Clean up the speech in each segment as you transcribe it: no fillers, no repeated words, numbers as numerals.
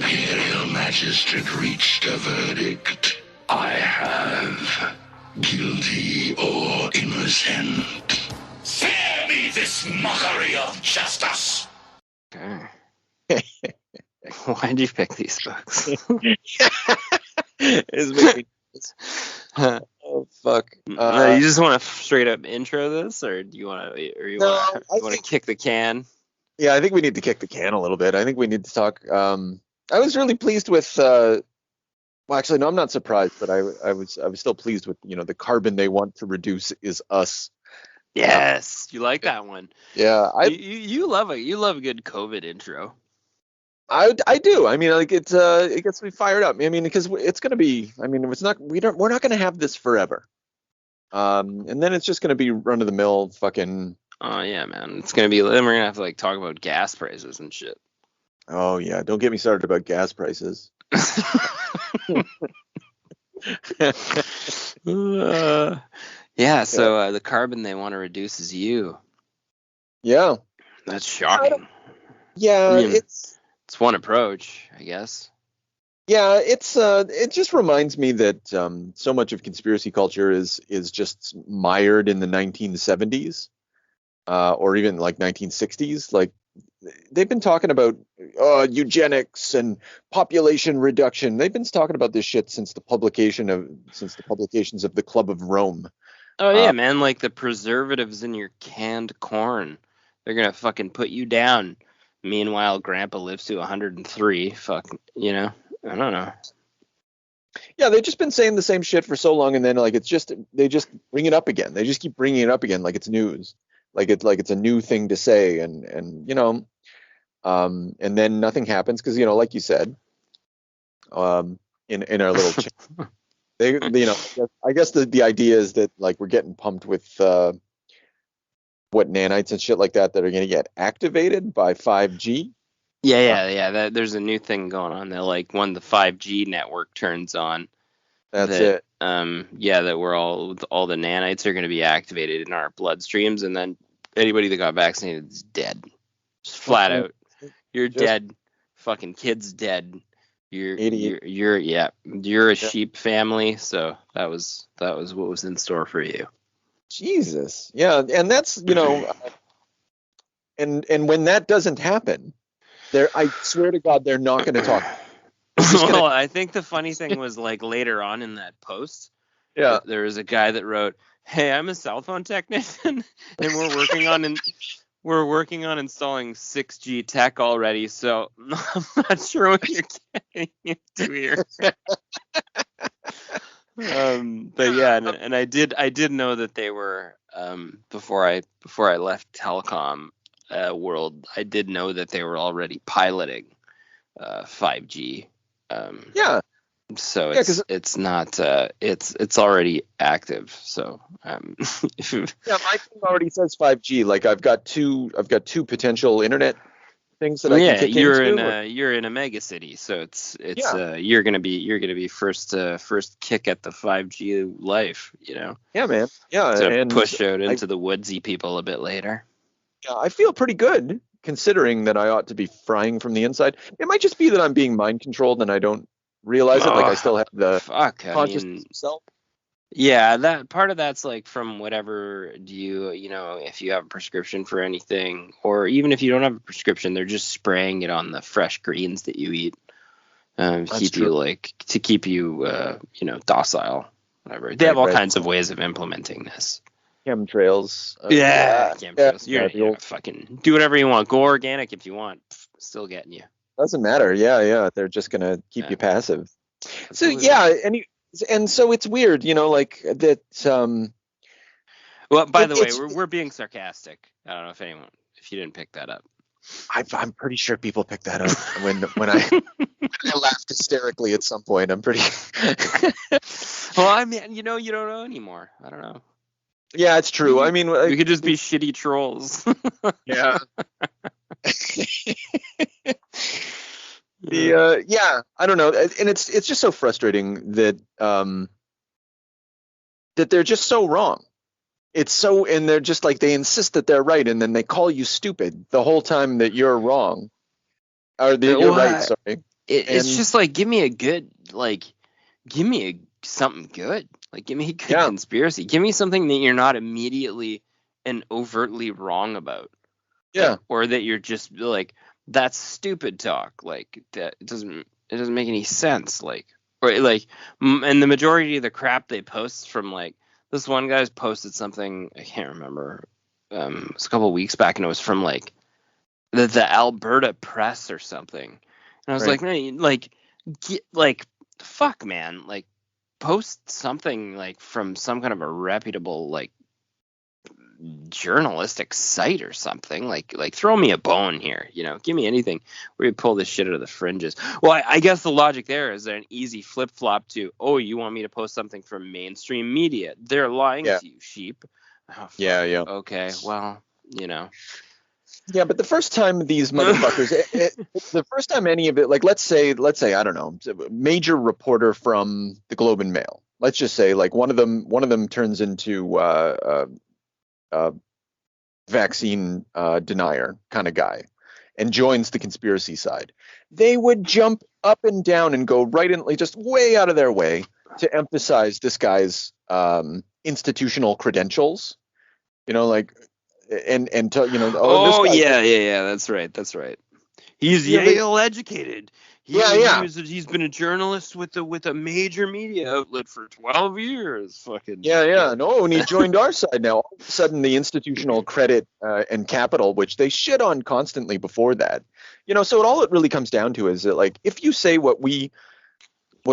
Imperial Magistrate reached a verdict. I have guilty or innocent. Spare me this mockery of justice. Okay. Why'd you pick these books? It's making oh fuck. You just want to straight up intro this, or do you want to, or you want to kick the can? Yeah, I think we need to kick the can a little bit. I think we need to talk. I was really pleased with. Well, actually, no, I'm not surprised, but I was still pleased with the carbon they want to reduce is us. Yes, you like that one. Yeah, you love a good COVID intro. I do. I mean, like it gets me fired up. I mean, because it's gonna be. I mean, we're not gonna have this forever. And then it's just gonna be run of the mill fucking. Oh yeah, man. It's gonna be. Then we're gonna have to talk about gas prices and shit. Oh yeah, don't get me started about gas prices. Yeah. So the carbon they want to reduce is you. Yeah. That's shocking. Yeah, I mean, it's one approach, I guess. Yeah, it just reminds me that so much of conspiracy culture is just mired in the 1970s, or even 1960s. Like they've been talking about eugenics and population reduction. They've been talking about this shit since the publications of the Club of Rome. Oh yeah, man, like the preservatives in your canned corn. They're gonna fucking put you down. Meanwhile, Grandpa lives to 103. Fuck, I don't know. Yeah, they've just been saying the same shit for so long, and then they just bring it up again. They just keep bringing it up again, like it's news, like it's a new thing to say, and then nothing happens because like you said, in our little chat, I guess the idea is that we're getting pumped with nanites and shit like that are going to get activated by 5G. Yeah. There's a new thing going on there. Like when the 5G network turns on, it. That we're all the nanites are going to be activated in our bloodstreams, and then anybody that got vaccinated is dead, just flat out. You're dead. Fucking kid's dead. You're a sheep family. So that was what was in store for you. Jesus. Yeah. And that's, and when that doesn't happen, I swear to God, they're not going to talk. Well, I think the funny thing was later on in that post, there was a guy that wrote, "Hey, I'm a cell phone technician and we're working on installing 6G tech already, so I'm not sure what you're getting into here." But yeah, and I did know that they were before I left telecom world, I did know that they were already piloting 5G. So it's not it's already active. So my team already says 5G. I've got two potential internet things that I can kick into. You're in a mega city, so it's you're gonna be first kick at the 5G life, Yeah, man. Yeah, to push out into the woodsy people a bit later. Yeah, I feel pretty good considering that I ought to be frying from the inside. It might just be that I'm being mind controlled and I don't realize it. I still have the consciousness of self. Yeah, that part of that's from whatever if you have a prescription for anything, or even if you don't have a prescription, they're just spraying it on the fresh greens that you eat, to keep you docile, whatever. They have all kinds of ways of implementing this. Chemtrails. Chemtrails. You're fucking do whatever you want. Go organic if you want. Still getting you. Doesn't matter. Yeah. They're just gonna keep you passive. Absolutely. So and so it's weird, that. Well, by the way, we're being sarcastic. I don't know if you didn't pick that up. I'm pretty sure people picked that up when I laughed hysterically at some point. I'm pretty. Well, I mean, you don't know anymore. I don't know. Yeah, it's true. I mean, we could just be shitty trolls. Yeah. I don't know, and it's just so frustrating that they're just so wrong. And they're just they insist that they're right, and then they call you stupid the whole time that you're wrong, or that you're right. Sorry. it's just like, give me something good. Like, give me a good conspiracy. Give me something that you're not immediately and overtly wrong about. Yeah. Or that you're just like, that's stupid talk. Like, that it doesn't make any sense. Like, or like, and the majority of the crap they post from, like, this one guy's posted something, I can't remember. It was a couple of weeks back, and it was from like the Alberta Press or something. And I was like, man, like, fuck, man, like, post something like from some kind of a reputable, like, journalistic site or something. Like throw me a bone here, give me anything where you pull this shit out of the fringes. Well, I guess the logic there is an easy flip flop to, oh, you want me to post something from mainstream media? They're lying to you, sheep. Oh, yeah. Okay, well, Yeah, but the first time these motherfuckers, the first time any of it, like, let's say, I don't know, a major reporter from the Globe and Mail, let's just say, like, one of them turns into vaccine denier kind of guy and joins the conspiracy side. They would jump up and down and go right in, like, just way out of their way to emphasize this guy's institutional credentials, like, and to, that's right. He's Yale educated. He's been a journalist with a major media outlet for 12 years. Fucking no, and he joined our side now. All of a sudden, the institutional credit and capital, which they shit on constantly before that, so all it really comes down to is that, like, if you say what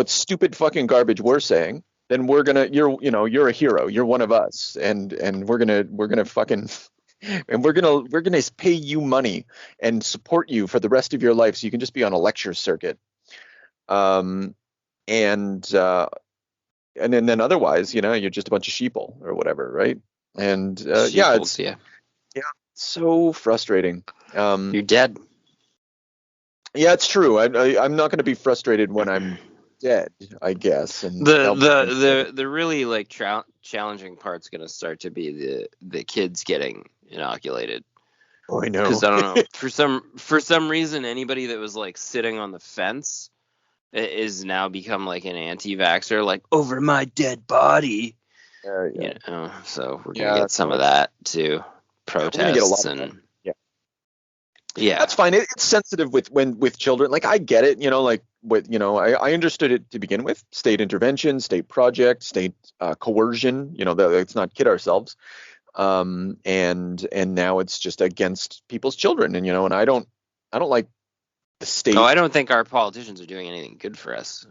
stupid fucking garbage we're saying, then you're a hero. You're one of us, and we're gonna fucking. And we're gonna pay you money and support you for the rest of your life, so you can just be on a lecture circuit. And then otherwise, you're just a bunch of sheeple or whatever, right? And it's so frustrating. You're dead. Yeah, it's true. I'm not going to be frustrated when I'm dead, I guess. And the really, like, challenging part's going to start to be the kids getting inoculated. Oh, I know. Because I don't know, for some reason, anybody that was, like, sitting on the fence is now become, like, an anti-vaxxer, like, over my dead body. So we're gonna get some of that too. Protests and yeah, that's fine. It's sensitive with children. Like, I get it. I understood it to begin with. State intervention, state project, state coercion. Let's not kid ourselves. And now it's just against people's children. And I don't like the state. No, I don't think our politicians are doing anything good for us.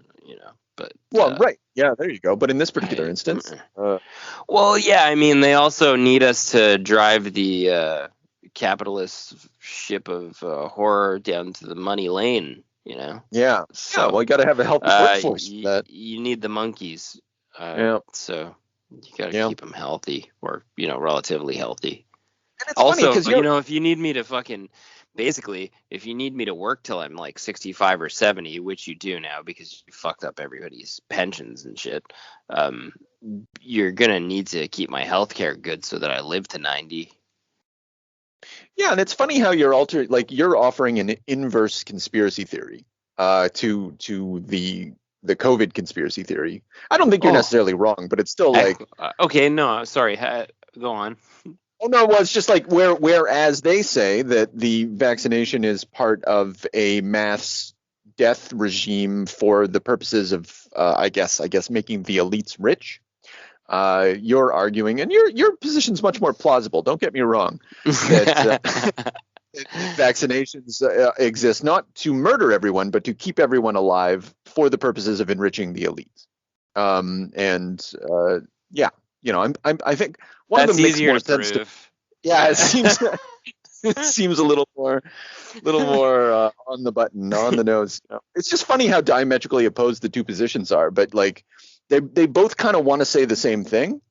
But right. Yeah, there you go. But in this particular instance, they also need us to drive the capitalist ship of horror down to the money lane. Yeah. So well, you got to have a healthy workforce. You need the monkeys. So you got to keep them healthy, or relatively healthy. And it's also, funny, if you need me to if you need me to work till I'm like 65 or 70, which you do now because you fucked up everybody's pensions and shit, you're gonna need to keep my healthcare good so that I live to 90. Yeah, and it's funny how you're offering an inverse conspiracy theory to the COVID conspiracy theory. I don't think you're necessarily wrong, but it's still like okay, no, sorry, go on. Oh no, well, it's just like whereas they say that the vaccination is part of a mass death regime for the purposes of I guess making the elites rich. You're arguing, and your position's much more plausible. Don't get me wrong. That vaccinations exist not to murder everyone, but to keep everyone alive for the purposes of enriching the elites. I think one That's of them makes easier more to sense. prove. It seems a little more on the button, on the nose. It's just funny how diametrically opposed the two positions are, but like they both kind of want to say the same thing.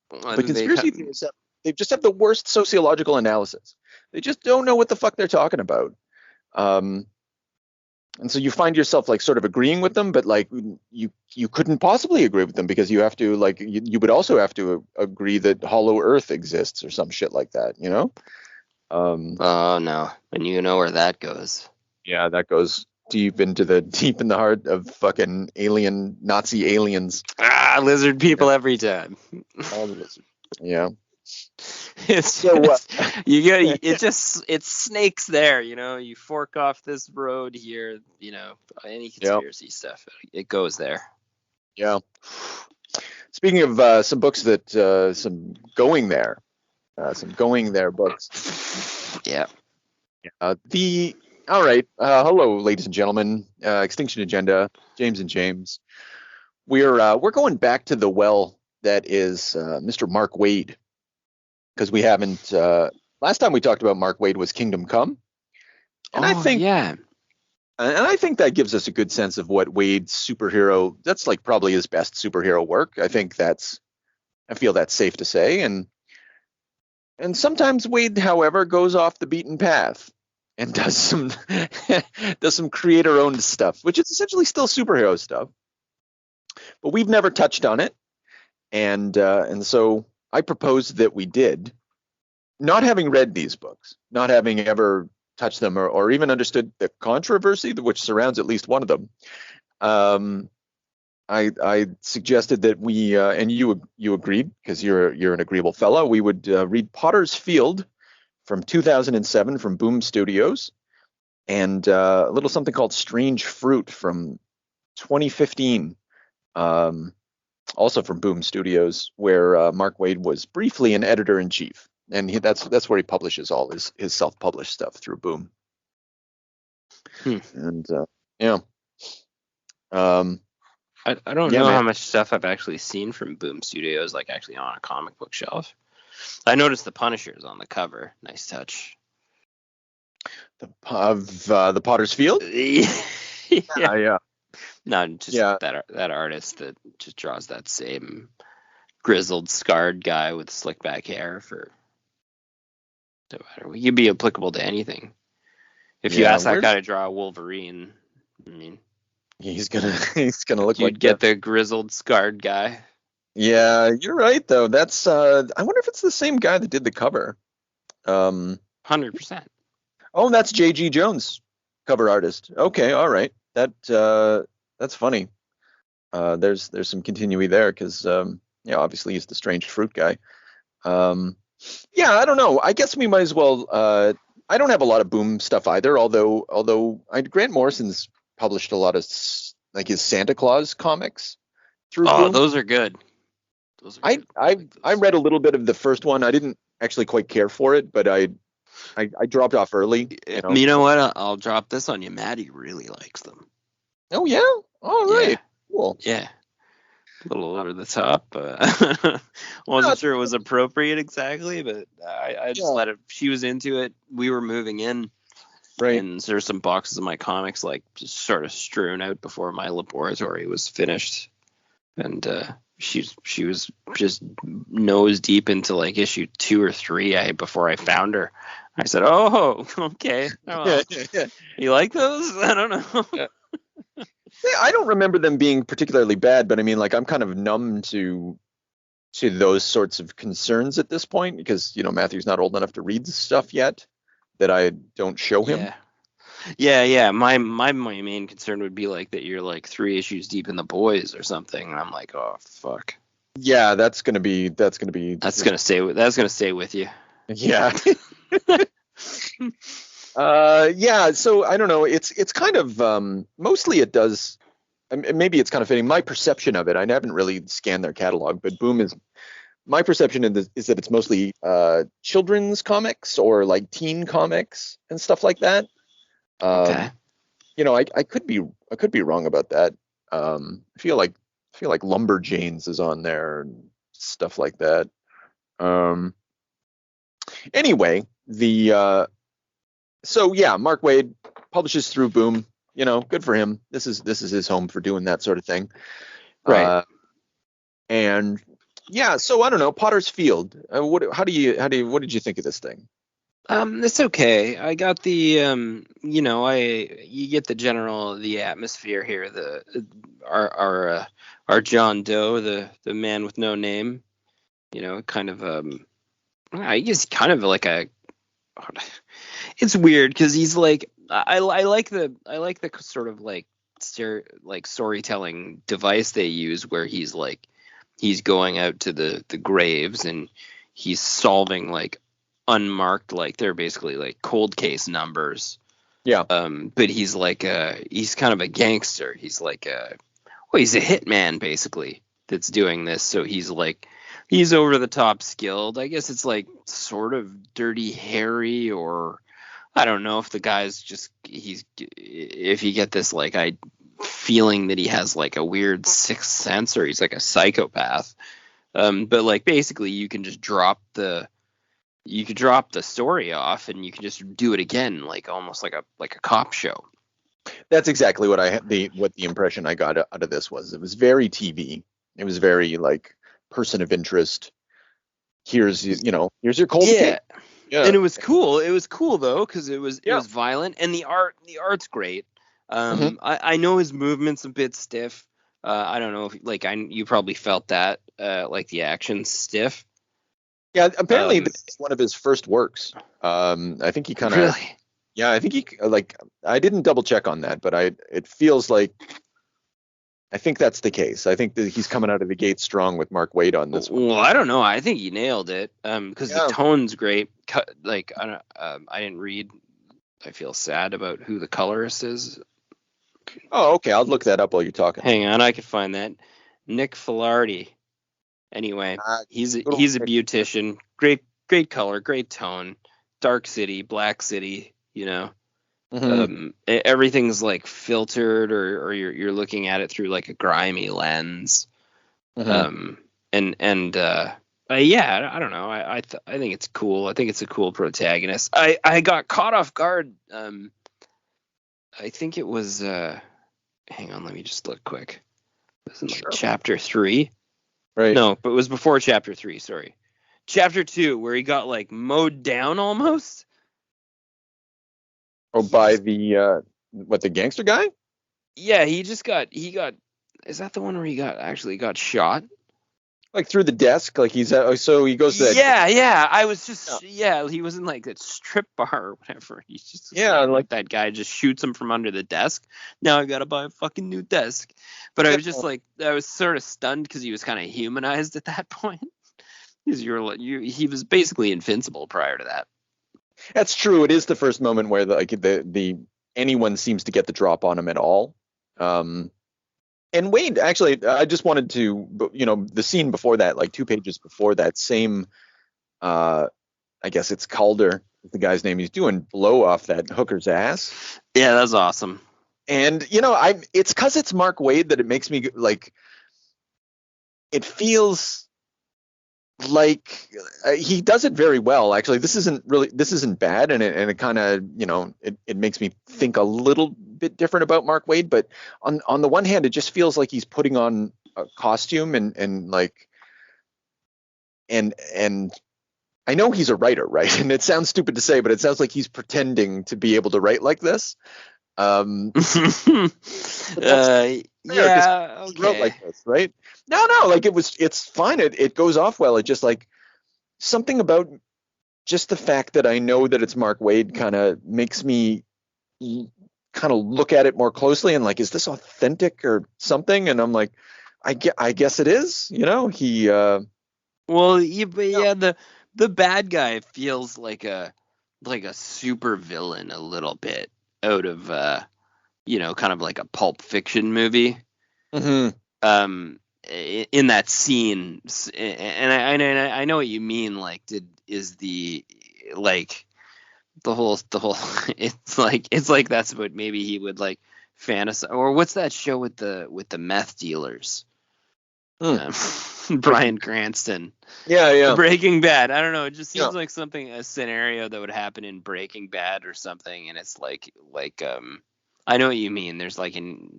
But conspiracy theories, they just have the worst sociological analysis. They just don't know what the fuck they're talking about. And so you find yourself like sort of agreeing with them, but like you couldn't possibly agree with them because you have to you would also have to agree that Hollow Earth exists or some shit like that, Oh no, and you know where that goes. Yeah, that goes deep in the heart of fucking Nazi aliens. Lizard people every time. All the lizards. Yeah. It's So, just, it snakes there, you fork off this road here, any conspiracy stuff, it goes there. Yeah. Speaking of some books that some going there books. Yeah. All right. Hello, ladies and gentlemen. Extinction Agenda, James and James. We're going back to the well that is Mr. Mark Waid, because we haven't. Last time we talked about Mark Waid was Kingdom Come, and I think that gives us a good sense of what Waid's superhero. That's like probably his best superhero work. I feel that's safe to say, and sometimes Waid, however, goes off the beaten path and does some creator-owned stuff, which is essentially still superhero stuff, but we've never touched on it, and so I propose that we did, not having read these books, not having ever touched them or even understood the controversy which surrounds at least one of them. I suggested that we and you agreed, because you're an agreeable fellow. We would read Potter's Field from 2007 from Boom Studios, and a little something called Strange Fruit from 2015, also from Boom Studios, where Mark Waid was briefly an editor-in-chief, and that's where he publishes all his self-published stuff, through Boom. And yeah. I don't know how much stuff I've actually seen from Boom Studios, like actually on a comic book shelf. I noticed the Punishers on the cover. Nice touch. The Potter's Field? Yeah. No, just that artist that just draws that same grizzled, scarred guy with slick back hair You'd be applicable to anything. If you ask that guy to draw a Wolverine, I mean, he's gonna look like you'd get the grizzled, scarred guy. Yeah, you're right though. That's I wonder if it's the same guy that did the cover. 100%. Oh, that's J.G. Jones, cover artist. Okay, all right. That's funny. There's some continuity there, because obviously he's the Strange Fruit guy. I don't know. I guess we might as well. I don't have a lot of Boom stuff either. Although Grant Morrison's published a lot of like his Santa Claus comics through Boom. Those are good. I read a little bit of the first one. I didn't actually quite care for it, but I dropped off early. You know what? I'll drop this on you. Maddie really likes them. Oh yeah. All right. Yeah. Cool. Yeah. A little over the top. Wasn't sure it was appropriate exactly, but I just let it. She was into it. We were moving in. Right. And there's some boxes of my comics like just sort of strewn out before my laboratory was finished. And she was just nose deep into like issue 2 or 3 before I found her. I said, "Oh, okay. Oh, well. Yeah. You like those? I don't know." Yeah. I don't remember them being particularly bad, but I mean, like, I'm kind of numb to those sorts of concerns at this point, because Matthew's not old enough to read stuff yet that I don't show him. Yeah. My main concern would be like that you're like 3 issues deep in The Boys or something, and I'm like, oh fuck. Yeah, that's gonna stay with you. Yeah. So I don't know. It's kind of mostly it does. Maybe it's kind of fitting. My perception of it, I haven't really scanned their catalog, but Boom is. My perception is that it's mostly children's comics or like teen comics and stuff like that. Okay. I could be wrong about that. I feel like Lumberjanes is on there and stuff like that. Anyway, Mark Waid publishes through Boom. Good for him. This is his home for doing that sort of thing. Right. So I don't know, Potter's Field. What did you think of this thing? It's okay. I got the you get the atmosphere here. Our John Doe, the man with no name. Kind of he's kind of like a. It's weird because he's like I like the sort of like storytelling device they use where he's going out to the graves and he's solving like unmarked, like they're basically like cold case numbers. Yeah. But he's like he's kind of a gangster. He's like he's a hitman basically that's doing this. So he's over the top skilled. I guess it's like sort of Dirty Harry, or I don't know if the guy's just if you get this like feeling that he has like a weird sixth sense or he's like a psychopath. But like basically you can just drop the story off and you can just do it again, like almost like a cop show. That's exactly what the impression I got out of this was. It was very TV. It was very like person of interest. Here's your cold case. Yeah. And it was cool. It was cool though, because it was violent and the art's great. I know his movement's a bit stiff. I don't know if you probably felt that like the action's stiff. Yeah, apparently it's one of his first works. I think he kind of really. Yeah, I think he I didn't double check on that, but it feels like I think that's the case. I think that he's coming out of the gate strong with Mark Waid on this one. Well, I don't know. I think he nailed it because the tone's great. I didn't read. I feel sad about who the colorist is. Oh, okay. I'll look that up while you're talking. Hang on, I can find that. Nick Filardi. Anyway, he's a beautician. Great color, great tone. Dark city, black city. Everything's like filtered, or you're looking at it through like a grimy lens. I don't know. I think it's cool. I think it's a cool protagonist. I got caught off guard. I think it was. Hang on, let me just look quick. It was in chapter 3. Right. No, but it was before chapter 3. Sorry, chapter 2, where he got like mowed down almost. Oh, by the gangster guy? Yeah, he got. Is that the one where he actually got shot? Like through the desk, like so he goes to that. Yeah. I was just he was in like that strip bar or whatever. He's just like that guy just shoots him from under the desk. Now I gotta buy a fucking new desk. But I was just like, I was sort of stunned because he was kind of humanized at that point. Because he was basically invincible prior to that. That's true. It is the first moment where the anyone seems to get the drop on him at all. And Waid, actually, I just wanted to, the scene before that, like 2 pages before that, same, I guess it's Calder, the guy's name. He's doing blow off that hooker's ass. Yeah, that's awesome. And it's because it's Mark Waid that it makes me like. It feels like he does it very well. Actually, this isn't bad, and it kind of it makes me think a little bit different about Mark Waid. But on the one hand, it just feels like he's putting on a costume and I know he's a writer, right? And it sounds stupid to say, but it sounds like he's pretending to be able to write like this. Okay. Wrote like this, right? No, like it's fine. It goes off well. It just like something about just the fact that I know that it's Mark Waid kind of makes me kind of look at it more closely and like, is this authentic or something? And I'm like, I guess it is. He. The bad guy feels like a super villain a little bit out of kind of like a Pulp Fiction movie. Mm-hmm. In that scene, and I know what you mean. Like, it's like that's what maybe he would like fantasize. Or what's that show with the meth dealers? Bryan Cranston. Yeah. Breaking Bad. I don't know. It just seems like a scenario that would happen in Breaking Bad or something. And it's like I know what you mean. There's like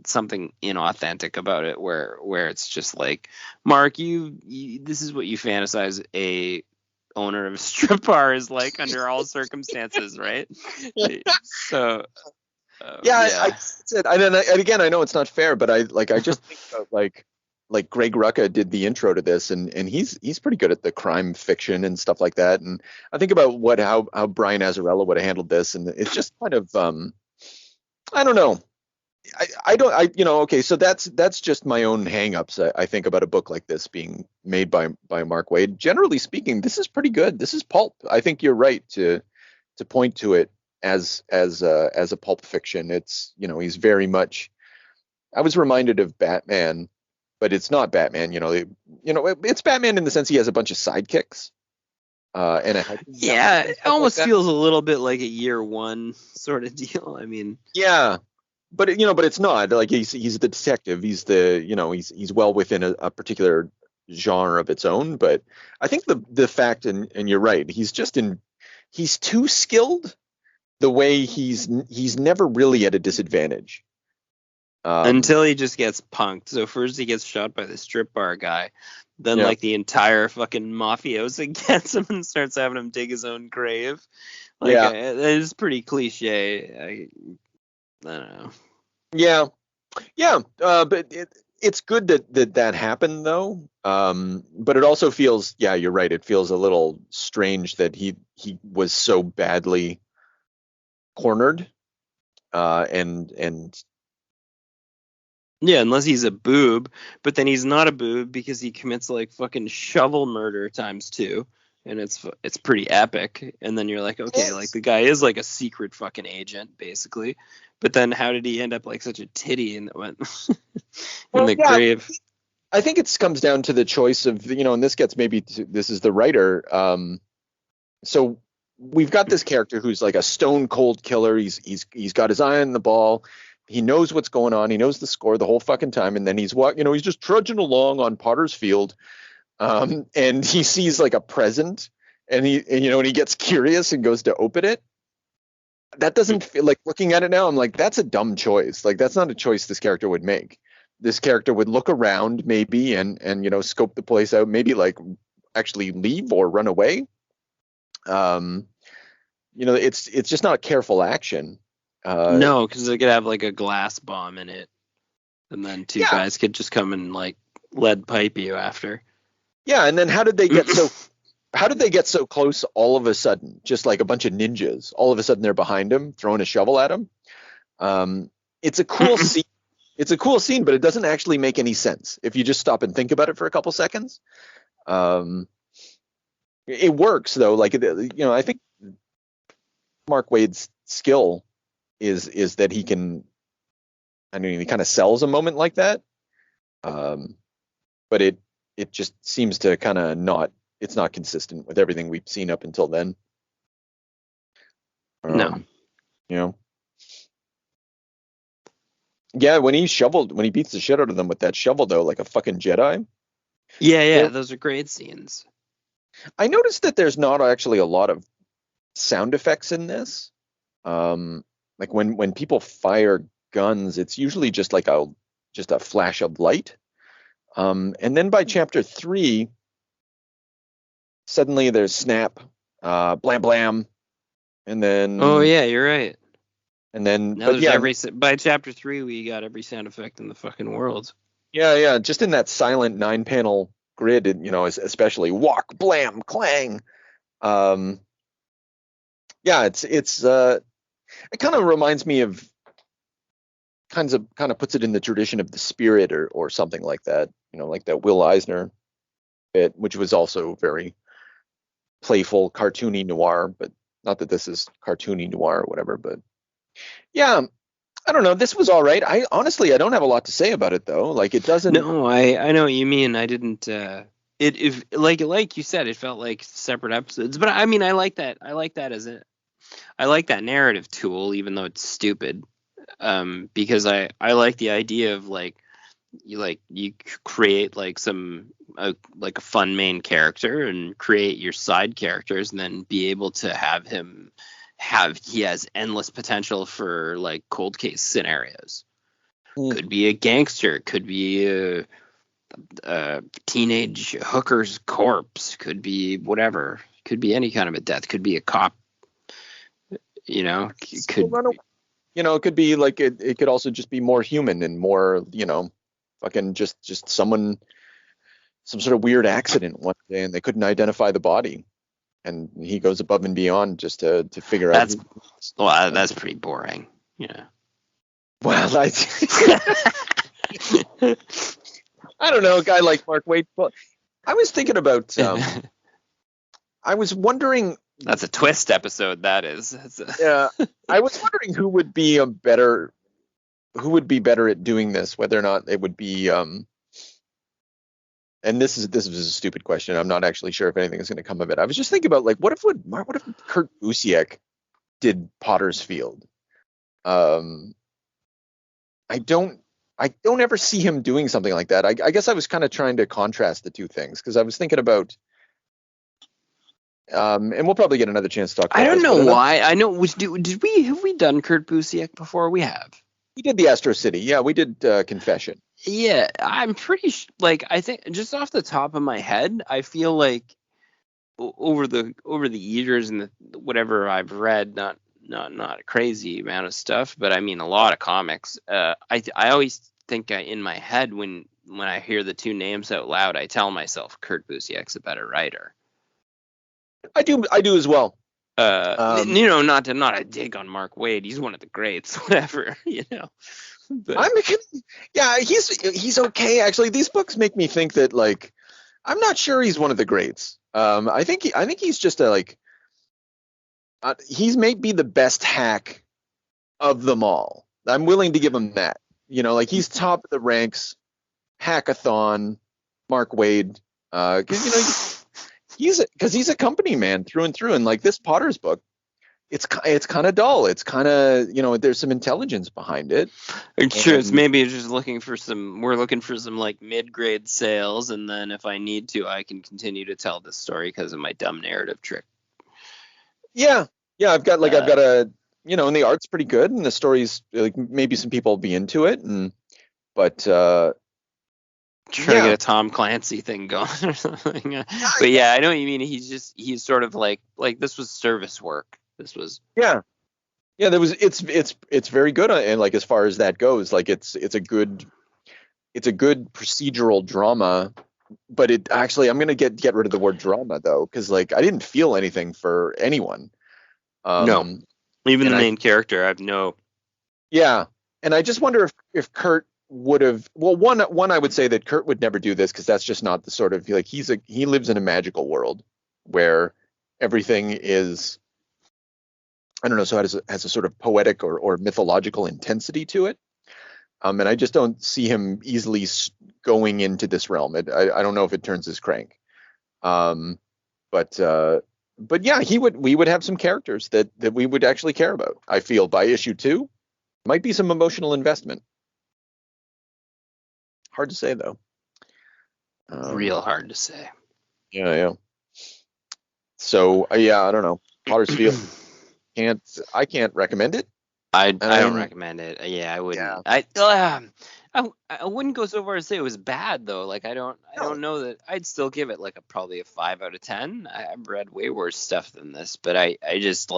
something inauthentic about it where it's just like, Mark, you this is what you fantasize a owner of a strip bar is like under all circumstances, right? So I said, and again, I know it's not fair, but I just think about like Greg Rucka did the intro to this, and he's pretty good at the crime fiction and stuff like that. And I think about how Brian Azzarello would have handled this, and it's just kind of I don't know. I don't, okay, so that's just my own hangups. I think about a book like this being made by Mark Waid. Generally speaking, this is pretty good. This is pulp. I think you're right to point to it as a pulp fiction. It's, he's very much, I was reminded of Batman, but it's not Batman, it's Batman in the sense he has a bunch of sidekicks. And yeah, it almost feels a little bit like a year one sort of deal. I mean, yeah, but but it's not like he's the detective. He's he's well within a particular genre of its own. But I think the fact, and you're right, he's too skilled. The way he's never really at a disadvantage. Until he just gets punked. So first he gets shot by the strip bar guy. Then like the entire fucking mafiosa gets him and starts having him dig his own grave. Like it is pretty cliche. I don't know. Yeah. But it's good that happened though. But it also feels, you're right. It feels a little strange that he was so badly cornered. And yeah, unless he's a boob, but then he's not a boob because he commits like fucking shovel murder ×2, and it's pretty epic. And then you're like, okay, like the guy is like a secret fucking agent basically, but then how did he end up like such a titty in the grave? I think it comes down to the choice of, and this gets this is the writer. So we've got this character who's like a stone cold killer. He's got his eye on the ball. He knows what's going on. He knows the score the whole fucking time. And then he's just trudging along on Potter's Field. And he sees like a present and he gets curious and goes to open it. That doesn't feel like, looking at it now, I'm like, that's a dumb choice. Like, that's not a choice this character would make. This character would look around maybe and scope the place out, maybe like actually leave or run away. It's just not careful action. No, because they could have like a glass bomb in it, and then two guys could just come and like lead pipe you after. Yeah, and then how did they get so close all of a sudden? Just like a bunch of ninjas. All of a sudden they're behind him, throwing a shovel at him. It's a cool scene. It's a cool scene, but it doesn't actually make any sense if you just stop and think about it for a couple seconds. It works though. Like, I think Mark Waid's skill is that he can, he kind of sells a moment like that. But it just seems to kind of it's not consistent with everything we've seen up until then. No. Yeah, when he beats the shit out of them with that shovel though, like a fucking Jedi. Yeah, those are great scenes. I noticed that there's not actually a lot of sound effects in this. Like when people fire guns, it's usually just like a flash of light. And then by chapter 3, suddenly there's snap, blam blam, and then. Oh yeah, you're right. And then, by chapter 3, we got every sound effect in the fucking world. Yeah, just in that silent 9-panel grid, especially walk, blam, clang. It kind of reminds me of kind of puts it in the tradition of The Spirit or something like that, like that Will Eisner bit, which was also very playful, cartoony noir, but not that this is cartoony noir or whatever, but yeah, I don't know. This was all right. I don't have a lot to say about it though. Like, it doesn't. No, I know what you mean. I didn't. If like you said, it felt like separate episodes. But I mean, I like that. I like that narrative tool, even though it's stupid. Because I like the idea of you create like a fun main character and create your side characters, and then be able to have he has endless potential for like cold case scenarios. Could be a gangster, could be a teenage hooker's corpse, could be whatever, could be any kind of a death, could be a cop, it could be like it could also just be more human and more, fucking just some sort of weird accident one day and they couldn't identify the body. And he goes above and beyond just to figure out. That's pretty boring. Yeah. Well, I don't know, a guy like Mark Waid. Well, I was thinking about. I was wondering. That's a twist episode. That is. Yeah, I was wondering who would be better at doing this. Whether or not it would be. And this is a stupid question. I'm not actually sure if anything is going to come of it. I was just thinking about, like, what if Kurt Busiek did Potter's Field? I don't ever see him doing something like that. I guess I was kind of trying to contrast the two things, because I was thinking about, and we'll probably get another chance to talk about I don't this, know why. I know. Have we done Kurt Busiek before? We have. We did the Astro City. Yeah, we did Confession. Yeah, I'm pretty I think just off the top of my head, I feel like over the years and whatever I've read, not a crazy amount of stuff, but I mean a lot of comics. I always think in my head when I hear the two names out loud, I tell myself Kurt Busiek's a better writer. I do as well. Not a dig on Mark Waid. He's one of the greats, whatever, But, he's okay. Actually, these books make me think that, like, I'm not sure he's one of the greats. I think he's just he's maybe the best hack of them all. I'm willing to give him that. Like, he's top of the ranks, hackathon, Mark Waid. Because he's a company man through and through, and like this Potter's book, it's kind of dull. It's kind of, there's some intelligence behind it. Sure, it's maybe just we're looking for some like mid-grade sales, and then if I need to, I can continue to tell this story because of my dumb narrative trick. Yeah, I've got a, and the art's pretty good, and the story's like, maybe some people will be into it, but trying to get a Tom Clancy thing going or something. But yeah, I know what you mean. He's sort of like this was service work. This was it's very good, and like as far as that goes, like it's a good procedural drama, but it actually, I'm gonna get rid of the word drama though, because like I didn't feel anything for anyone. No, even the main character, I have no. Yeah, and I just wonder if Kurt would have. Well, one I would say that Kurt would never do this, because that's just not the sort of, like, he lives in a magical world where everything is, I don't know, so it has a sort of poetic or mythological intensity to it. And I just don't see him easily going into this realm. I don't know if it turns his crank. But yeah, we would have some characters that we would actually care about. I feel by issue 2 might be some emotional investment. Hard to say though. Real hard to say. Yeah. So I don't know. Potter's Field. I can't recommend it. I don't recommend it. Yeah, I wouldn't. Yeah. I wouldn't go so far as to say it was bad though. Like I don't know that I'd still give it like probably a 5 out of 10. I've read way worse stuff than this, but I just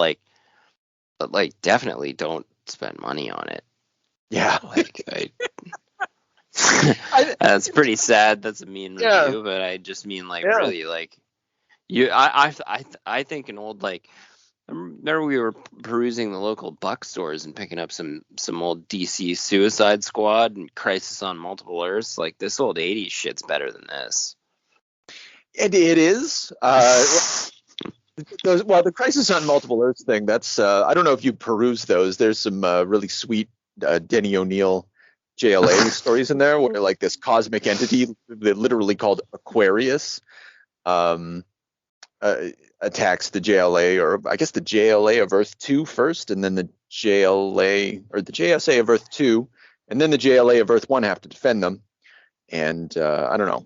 definitely don't spend money on it. Yeah. That's pretty sad. That's a mean review, but I just mean really like you. I think an old like. I remember we were perusing the local Buck stores and picking up some old DC Suicide Squad and Crisis on Multiple Earths. Like this old 80s shit's better than this. It is. The Crisis on Multiple Earths thing, that's I don't know if you perused those. There's some really sweet Denny O'Neil JLA stories in there where like this cosmic entity, literally called Aquarius, attacks the JLA, or I guess the JLA of Earth 2 first, and then the JLA or the JSA of Earth 2, and then the JLA of Earth 1 have to defend them. And I don't know.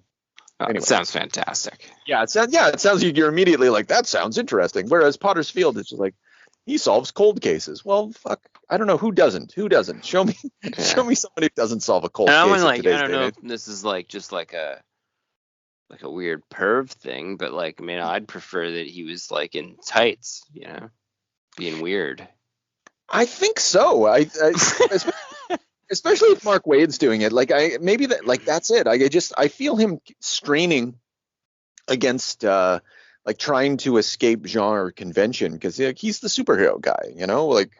Anyway. It sounds fantastic. Yeah, it sounds like you're immediately like, that sounds interesting. Whereas Potter's Field is just like, he solves cold cases. Well, fuck, I don't know, who doesn't? Show me somebody who doesn't solve a cold case. I don't know if this is like just like a weird perv thing, but like, I mean, I'd prefer that he was like in tights, being weird. I think so. Especially if Mark Waid's doing it. Like, that's it. I feel him straining against like trying to escape genre convention, because he's the superhero guy, like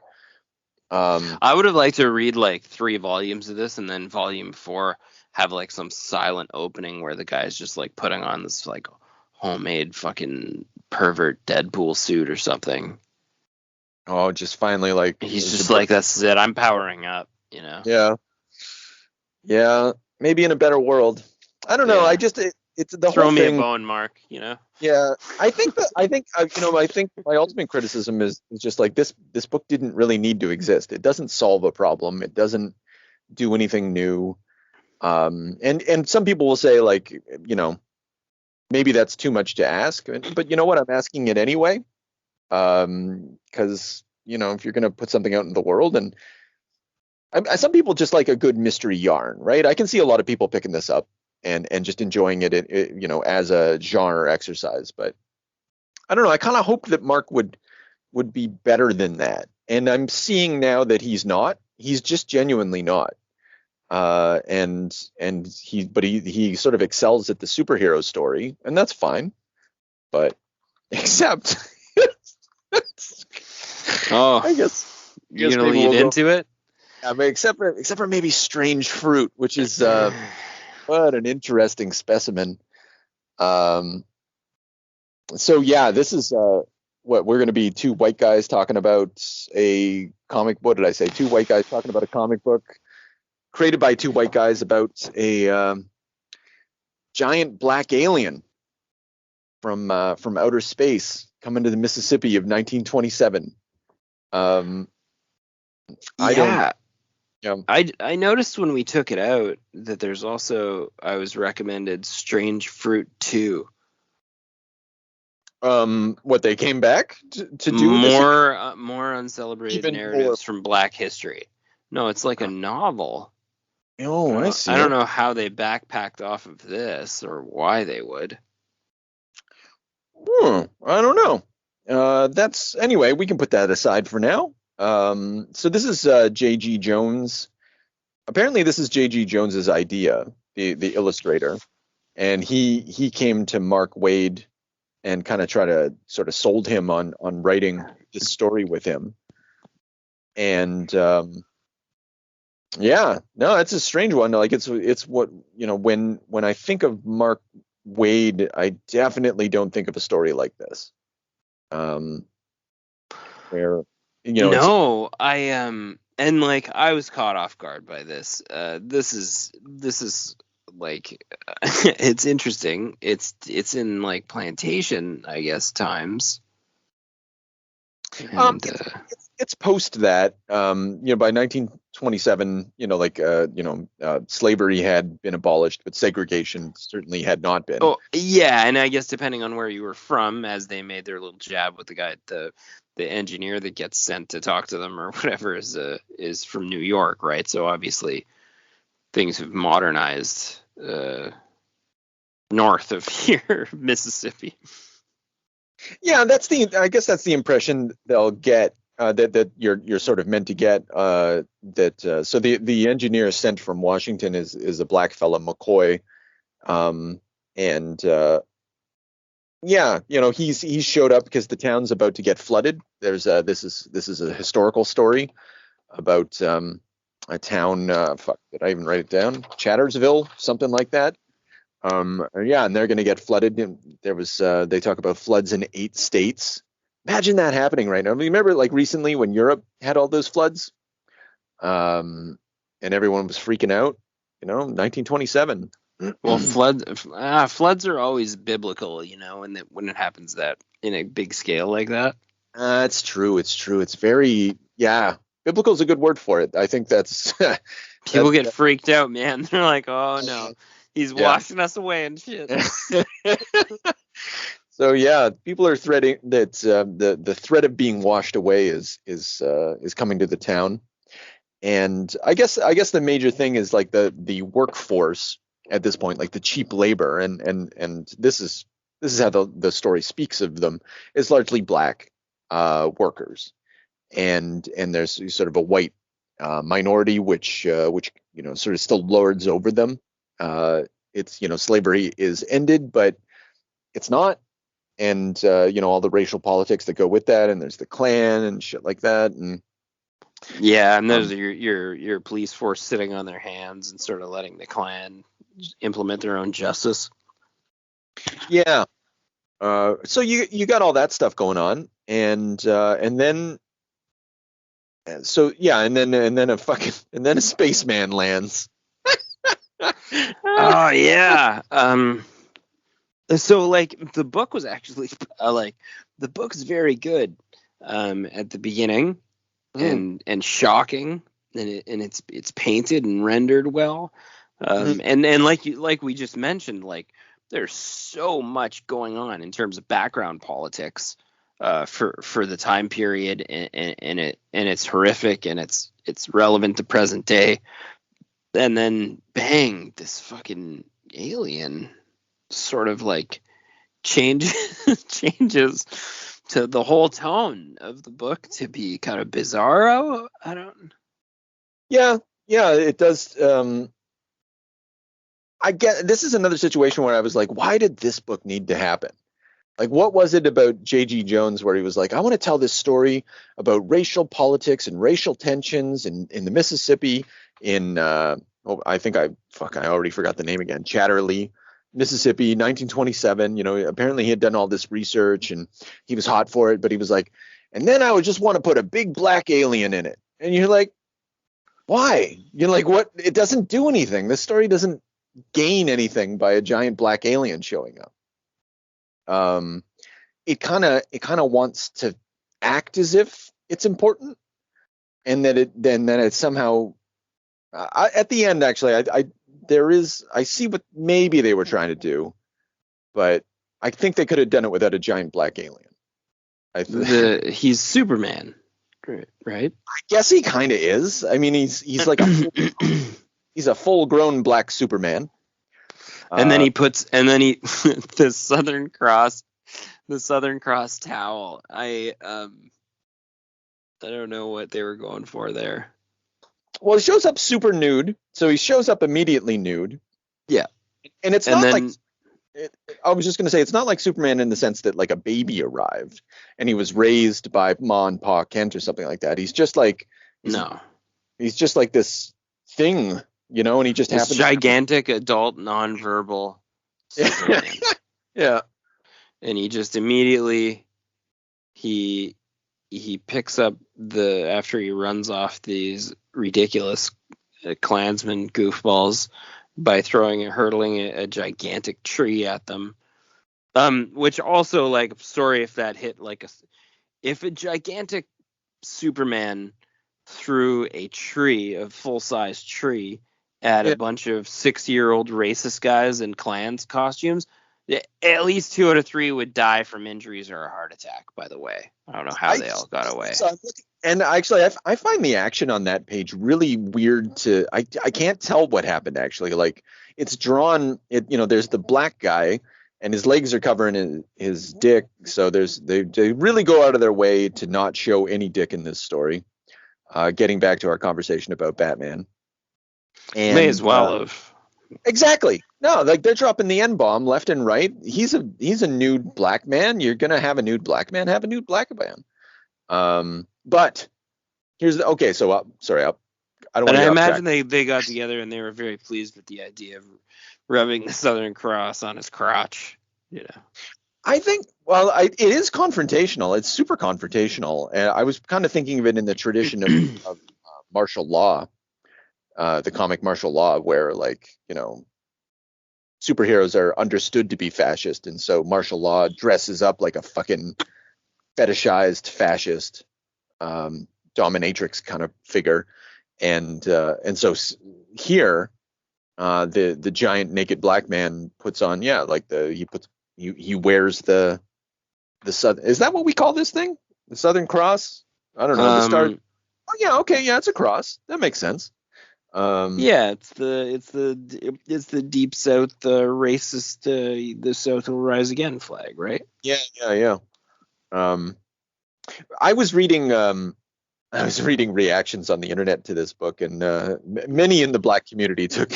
I would have liked to read like 3 volumes of this, and then volume 4 have like some silent opening where the guy's just like putting on this like homemade fucking pervert Deadpool suit or something. Oh, just finally like he's just like, that's it, I'm powering up, you know? Yeah. Maybe in a better world. I don't know. I just it's the throw whole me thing. a bone, Mark. You know. Yeah, I think my ultimate criticism is just like this book didn't really need to exist. It doesn't solve a problem. It doesn't do anything new. And some people will say like, you know, maybe that's too much to ask. But you know what? I'm asking it anyway. Because you know, if you're going to put something out in the world, and some people just like a good mystery yarn, right? I can see a lot of people picking this up and just enjoying it, you know, as a genre exercise. But I don't know. I kind of hoped that Mark would be better than that, and I'm seeing now that he's not. He's just genuinely not. And he sort of excels at the superhero story, and that's fine. But except, I guess you're gonna lead into it. Yeah, but except for maybe Strange Fruit, which is what an interesting specimen. So yeah, this is what we're going to be 2 white guys talking about a comic. What did I say? 2 white guys talking about a comic book created by 2 white guys about a giant black alien from outer space coming to the Mississippi of 1927. I noticed when we took it out that there's also, I was recommended Strange Fruit 2. What, they came back to do more uncelebrated even narratives from Black history. No, it's like a novel. Oh, I see. I don't know how they backpacked off of this or why they would. I don't know. That's anyway. We can put that aside for now. So this is J.G. Jones. Apparently, this is J.G. Jones's idea, the illustrator, and he came to Mark Waid and kind of try to sort of sold him on writing this story with him. And yeah, no, it's a strange one. Like it's what, you know, when I think of Mark Waid, I definitely don't think of a story like this. Where, you know, no, and like I was caught off guard by this. This is like it's interesting. It's in like plantation, I guess, times. And, it's post that, you know, by 1927, you know, like, slavery had been abolished, but segregation certainly had not been. Oh, yeah, and I guess depending on where you were from, as they made their little jab with the guy, the engineer that gets sent to talk to them or whatever is from New York, right? So obviously things have modernized north of here, Mississippi. Yeah, I guess that's the impression they'll get, that you're sort of meant to get, so the engineer sent from Washington is a black fella, McCoy, and yeah, you know, he's showed up because the town's about to get flooded. There's this is a historical story about a town. Did I even write it down? Chattersville, something like that. Yeah, and they're going to get flooded. There was they talk about floods in 8 states. Imagine that happening right now. Remember, like recently when Europe had all those floods, and everyone was freaking out. You know, 1927. Well, floods are always biblical, you know, when it happens that in a big scale like that. It's true. It's very, yeah. Biblical is a good word for it. I think that's people get freaked out, man. They're like, oh no. He's washing us away and shit. So yeah, people are threading that the threat of being washed away is coming to the town, and I guess the major thing is like the workforce at this point, like the cheap labor, and this is how the story speaks of them, is largely black workers, and there's sort of a white minority which you know, sort of still lords over them. It's, you know, slavery is ended, but it's not. And, you know, all the racial politics that go with that. And there's the Klan and shit like that. And Yeah, and those are your police force sitting on their hands and sort of letting the Klan implement their own justice. Yeah. So you got all that stuff going on, and then a spaceman lands. Oh yeah. So like the book was actually the book's very good at the beginning and shocking, and it's painted and rendered well. And like we just mentioned, like there's so much going on in terms of background politics for the time period, and it's horrific, and it's relevant to present day. And then bang, this fucking alien sort of like changes to the whole tone of the book to be kind of bizarro. I don't. Yeah, it does. I get this is another situation where I was like, why did this book need to happen? Like, what was it about J.G. Jones where he was like, I want to tell this story about racial politics and racial tensions in the Mississippi I already forgot the name again. Chatterley, Mississippi, 1927. You know, apparently he had done all this research and he was hot for it, but he was like, and then I would just want to put a big black alien in it. And you're like, why? You're like, what? It doesn't do anything. This story doesn't gain anything by a giant black alien showing up. It kind of wants to act as if it's important, and that it somehow at the end, actually, I see what maybe they were trying to do, but I think they could have done it without a giant black alien. He's Superman, right? I guess he kind of is. I mean, he's like he's a full-grown black Superman. And then the Southern Cross towel. I don't know what they were going for there. Well, he shows up super nude, so he shows up immediately nude. Yeah, and it's not like. I was just going to say it's not like Superman in the sense that like a baby arrived and he was raised by Ma and Pa Kent or something like that. He's just like he's just like this thing, you know, and he just happens gigantic adult nonverbal Superman. Yeah, and he just immediately he picks up after he runs off these ridiculous Klansmen goofballs by hurtling a gigantic tree at them. Which also, like, sorry if that hit if a gigantic Superman threw a full-size tree at a bunch of 6-year-old racist guys in Klans costumes, at least 2 out of 3 would die from injuries or a heart attack, by the way. I don't know how they all got away. And actually, I find the action on that page really weird I can't tell what happened, actually. Like, it's drawn, there's the black guy, and his legs are covering his dick, so they really go out of their way to not show any dick in this story. Getting back to our conversation about Batman. And, may as well have. Exactly. No, like they're dropping the N-bomb left and right. He's a nude black man. You're gonna have a nude black man. Have a nude black man. But here's sorry. I don't want to. I imagine they got together and they were very pleased with the idea of rubbing the Southern Cross on his crotch. You know. I think. Well, it is confrontational. It's super confrontational, and I was kind of thinking of it in the tradition of martial law. The comic martial law, where superheroes are understood to be fascist, and so martial law dresses up like a fucking fetishized fascist dominatrix kind of figure, and so here the giant naked black man puts on he wears the southern. Is that what we call this thing? The Southern Cross? I don't know. The star. Oh yeah, okay, yeah, it's a cross. That makes sense. It's the Deep South racist the South will rise again flag, right? Yeah. I was reading reactions on the internet to this book, and many in the black community took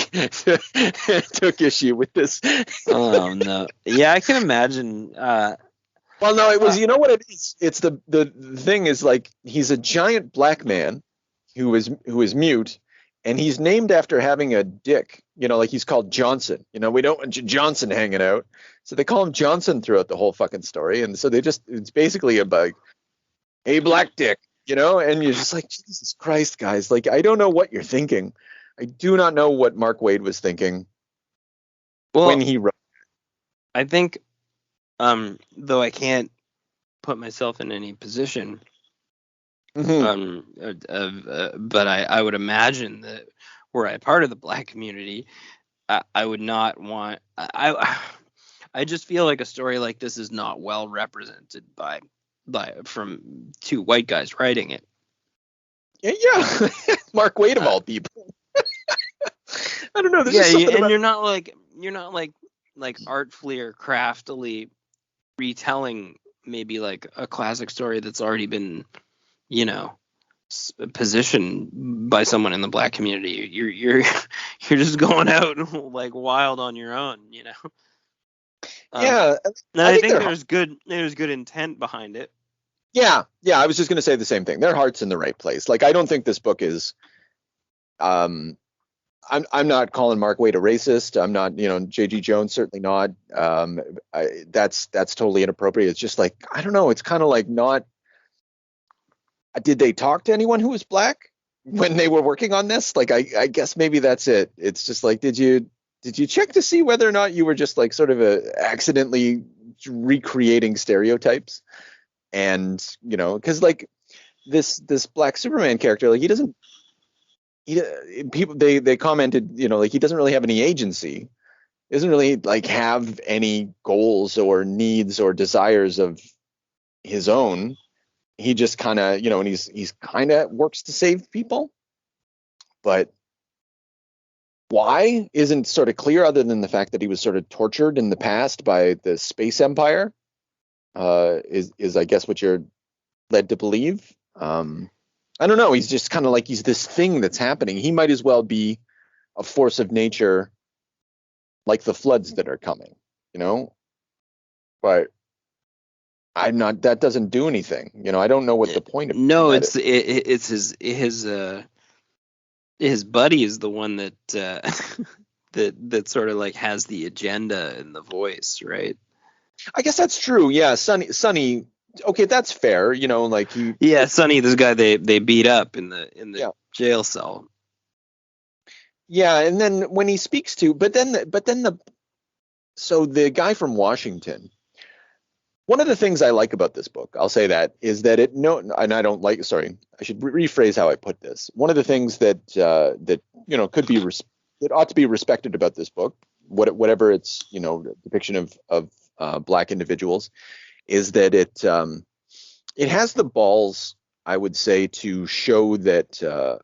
issue with this. Oh no! Yeah, I can imagine. Well, no, it was. You know what it is? It's the thing is, like, he's a giant black man who is mute, and he's named after having a dick. Like he's called Johnson. We don't want Johnson hanging out, so they call him Johnson throughout the whole fucking story. And so it's basically about a black dick. And you're just like, Jesus Christ, guys. Like, I don't know what you're thinking. I do not know what Mark Waid was thinking when he wrote. I think, though I can't put myself in any position, but I would imagine that were I part of the black community, I would not want. I just feel like a story like this is not well represented from two white guys writing it. Yeah. Mark Waid of all people. I don't know. And you're not like artfully or craftily retelling maybe like a classic story that's already been, positioned by someone in the black community. You're just going out like wild on your own, Yeah, I think there's good intent behind it. Yeah, I was just going to say the same thing. Their heart's in the right place. Like, I don't think this book is. I'm not calling Mark Waid a racist. I'm not, J.G. Jones certainly not. That's totally inappropriate. It's just like, I don't know. It's kind of like not. Did they talk to anyone who was black when they were working on this? Like, I guess maybe that's it. It's just like, did you check to see whether or not you were just like sort of accidentally recreating stereotypes? And because like this black Superman character, like people they commented, like he doesn't really have any agency, doesn't really like have any goals or needs or desires of his own. He just kind of, and he's kind of works to save people, but why isn't sort of clear, other than the fact that he was sort of tortured in the past by the space empire. Is I guess what you're led to believe. I don't know. He's just kind of like he's this thing that's happening. He might as well be a force of nature, like the floods that are coming. But I'm not. That doesn't do anything. I don't know what the point of. No, it's his buddy is the one that that sort of like has the agenda and the voice, right? I guess that's true. Yeah, Sonny. Okay, that's fair. Like he. Yeah, Sonny, this guy they beat up in the jail cell. Yeah, and then when he speaks to, so the guy from Washington. One of the things I like about this book, I'll say that, is that and I don't like. Sorry, I should rephrase how I put this. One of the things that could be that ought to be respected about this book, whatever its depiction of black individuals, is that it has the balls, I would say, to show that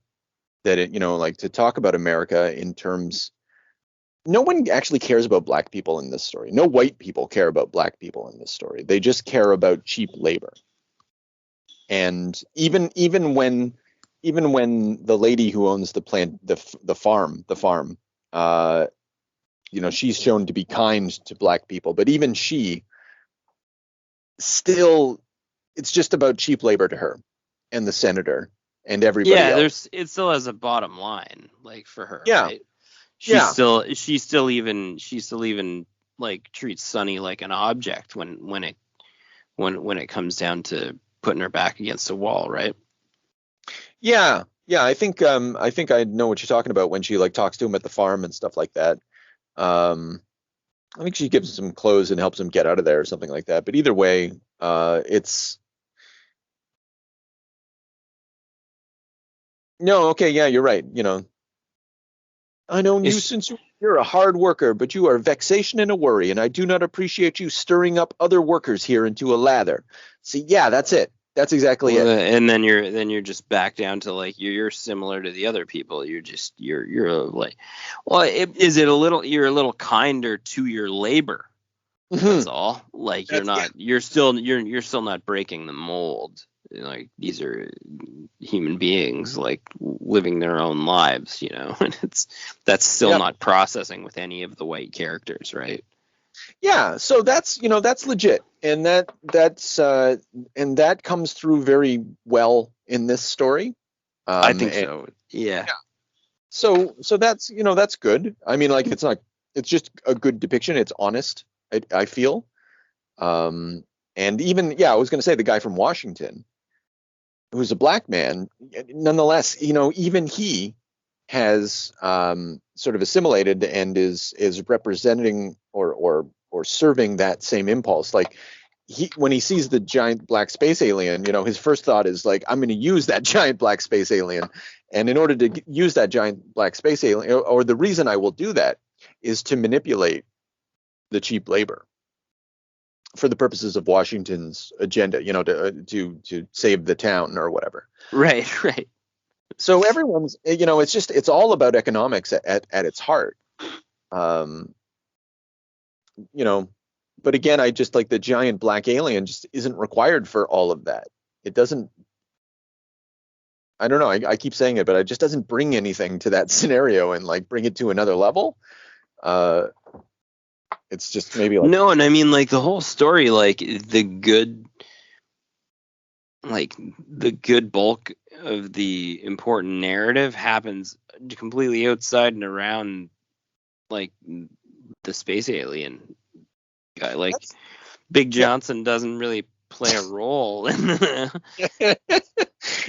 it like to talk about America in terms. No one actually cares about black people in this story. No white people care about black people in this story. They just care about cheap labor. And even when the lady who owns the plant, the farm, she's shown to be kind to black people, but even she still, it's just about cheap labor to her and the senator and everybody else. It still has a bottom line, like, for her. Yeah. Right? She still even like treats Sonny like an object when it comes down to putting her back against a wall, right? Yeah. I think I know what you're talking about when she like talks to him at the farm and stuff like that. I think she gives him some clothes and helps him get out of there or something like that. But either way, it's no, okay, yeah, you're right. I know you since you're a hard worker, but you are vexation and a worry, and I do not appreciate you stirring up other workers here into a lather. See, yeah, that's it. That's exactly it. And then you're just back down to like you're similar to the other people. You're like, well, you're a little kinder to your labor. Mm-hmm. That's all. Like you're still not breaking the mold. Like these are human beings like living their own lives, and that's still not processing with any of the white characters, right? Yeah, so that's legit, and that comes through very well in this story. I think so. Yeah. So that's that's good. I mean, like it's just a good depiction. It's honest. I feel. And even I was going to say the guy from Washington, who's a black man, nonetheless, even he has sort of assimilated and is representing or serving that same impulse. Like when he sees the giant black space alien, his first thought is like, I'm going to use that giant black space alien. And in order to use that giant black space alien, or the reason I will do that is to manipulate the cheap labor for the purposes of Washington's agenda, to save the town or whatever. Right, right. So everyone's, it's all about economics at its heart. But again, I just like the giant black alien just isn't required for all of that. It doesn't, I don't know. I keep saying it, but it just doesn't bring anything to that scenario and like bring it to another level. It's just maybe like, no, and I mean like the whole story, like the good bulk of the important narrative happens completely outside and around like the space alien guy. Like Big Johnson doesn't really play a role in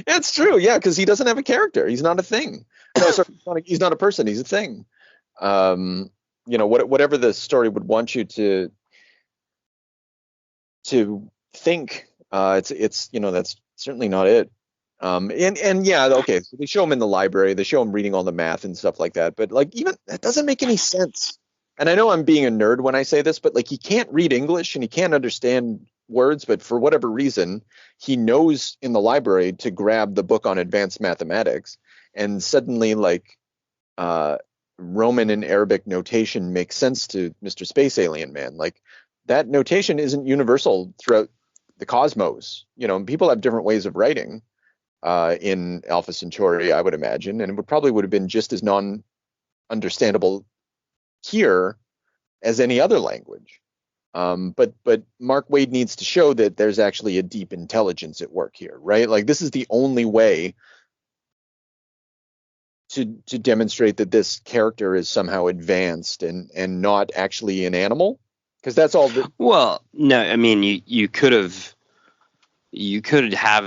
That's true. Yeah, because he doesn't have a character. He's not a thing. No, sorry, he's not a person. He's a thing. Whatever the story would want you to think, it's that's certainly not it. Okay, so they show him in the library, they show him reading all the math and stuff like that, but like even that doesn't make any sense. And I know I'm being a nerd when I say this, but like he can't read English and he can't understand words, but for whatever reason, he knows in the library to grab the book on advanced mathematics, and suddenly like Roman and Arabic notation makes sense to Mr. Space Alien Man. Like that notation isn't universal throughout the cosmos. People have different ways of writing in Alpha Centauri, I would imagine, and it would have been just as non-understandable here as any other language. But Mark Waid needs to show that there's actually a deep intelligence at work here, right? Like this is the only way to demonstrate that this character is somehow advanced and not actually an animal, because that's all. Well, no, I mean you could have him you had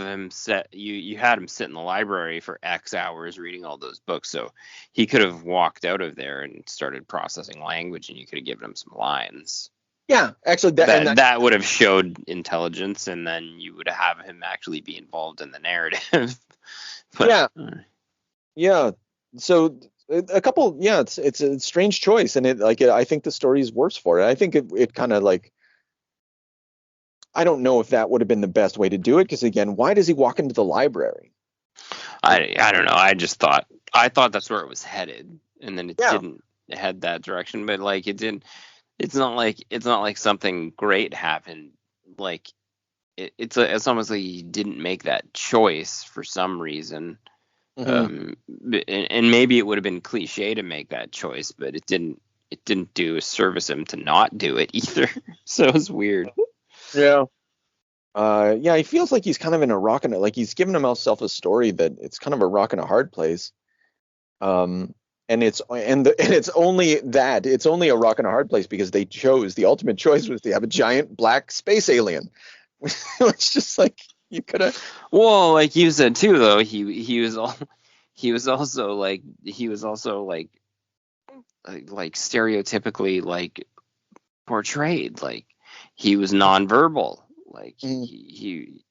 him sit in the library for X hours reading all those books, so he could have walked out of there and started processing language, and you could have given him some lines. Yeah, actually, that would have showed intelligence, and then you would have him actually be involved in the narrative. But, yeah. So a couple, it's a strange choice, and I think the story is worse for it. I think it kind of like, I don't know if that would have been the best way to do it, because again, why does he walk into the library? I don't know. I thought that's where it was headed, and then it didn't head that direction. But like it didn't. It's not like something great happened. Like it's almost like he didn't make that choice for some reason. Mm-hmm. And maybe it would have been cliche to make that choice, but it didn't do a service him to not do it either. So it's weird. Yeah. He feels like he's kind of in a rock and like he's given himself a story that it's kind of a rock and a hard place. And it's only a rock and a hard place because the ultimate choice was to have a giant black space alien. It's just like you could have. Well, like you said too, though, he was also stereotypically like portrayed, like he was nonverbal, like he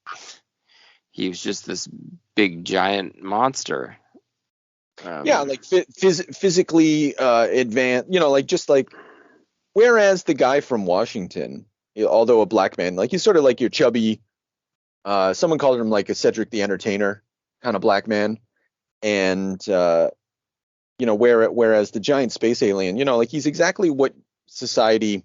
was just this big giant monster. Physically advanced, whereas the guy from Washington, although a black man, like he's sort of like your chubby, someone called him like a Cedric the Entertainer kind of black man. And, whereas the giant space alien, like he's exactly what society,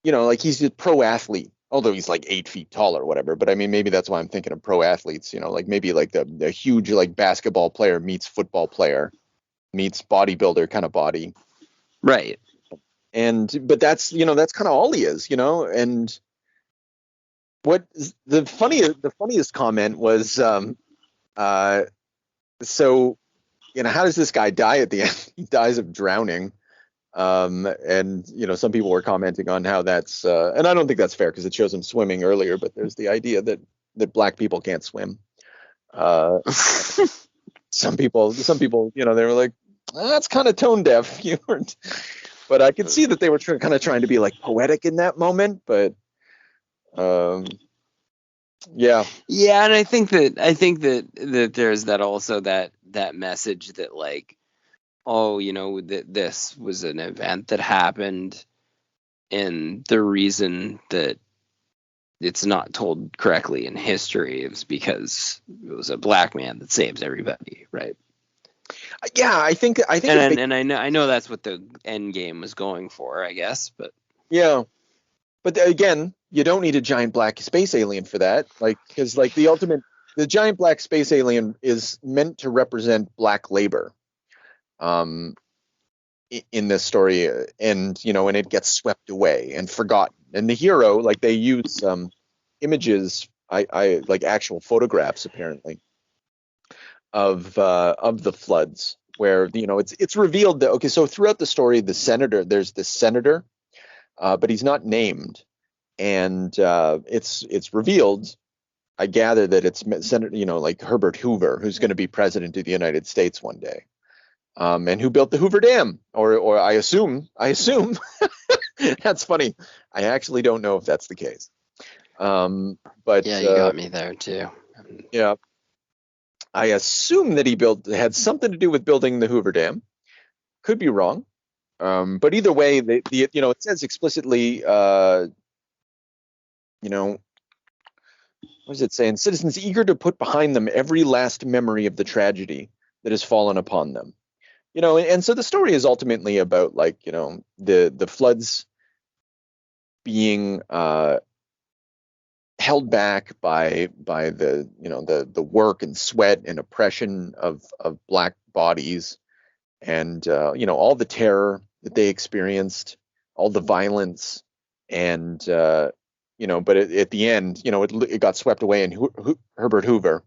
like he's a pro athlete, although he's like 8 feet tall or whatever. But I mean, maybe that's why I'm thinking of pro athletes, like maybe like the huge like basketball player meets football player meets bodybuilder kind of body. Right. But that's kind of all he is, and what the funniest comment was, So, how does this guy die at the end? He dies of drowning. And some people were commenting on how that's, and I don't think that's fair because it shows him swimming earlier, but there's the idea that black people can't swim. Some people, they were like, that's kind of tone deaf. But I could see that they were kind of trying to be like poetic in that moment. But yeah, and I think that there's that also that message that like, oh, that this was an event that happened, and the reason that it's not told correctly in history is because it was a black man that saves everybody, right? Yeah, I think, and I know that's what the end game was going for, I guess, but yeah, but again, you don't need a giant black space alien for that, because the giant black space alien is meant to represent black labor, in this story, and and it gets swept away and forgotten. And the hero, they use images, I like actual photographs apparently of the floods, where it's revealed that, okay, so throughout the story, there's this senator, but he's not named, and it's revealed, I gather, that it's Senator, like Herbert Hoover, who's going to be president of the United States one day, and who built the Hoover Dam, or I assume that's funny. I actually don't know if that's the case, but yeah, you got me there too. Yeah, I assume that he had something to do with building the Hoover Dam. Could be wrong, but either way, it says explicitly, what does it say? And citizens eager to put behind them every last memory of the tragedy that has fallen upon them. And so the story is ultimately about the floods being held back by the work and sweat and oppression of black bodies, and all the terror that they experienced, all the violence, and but at the end, it got swept away, and Herbert Hoover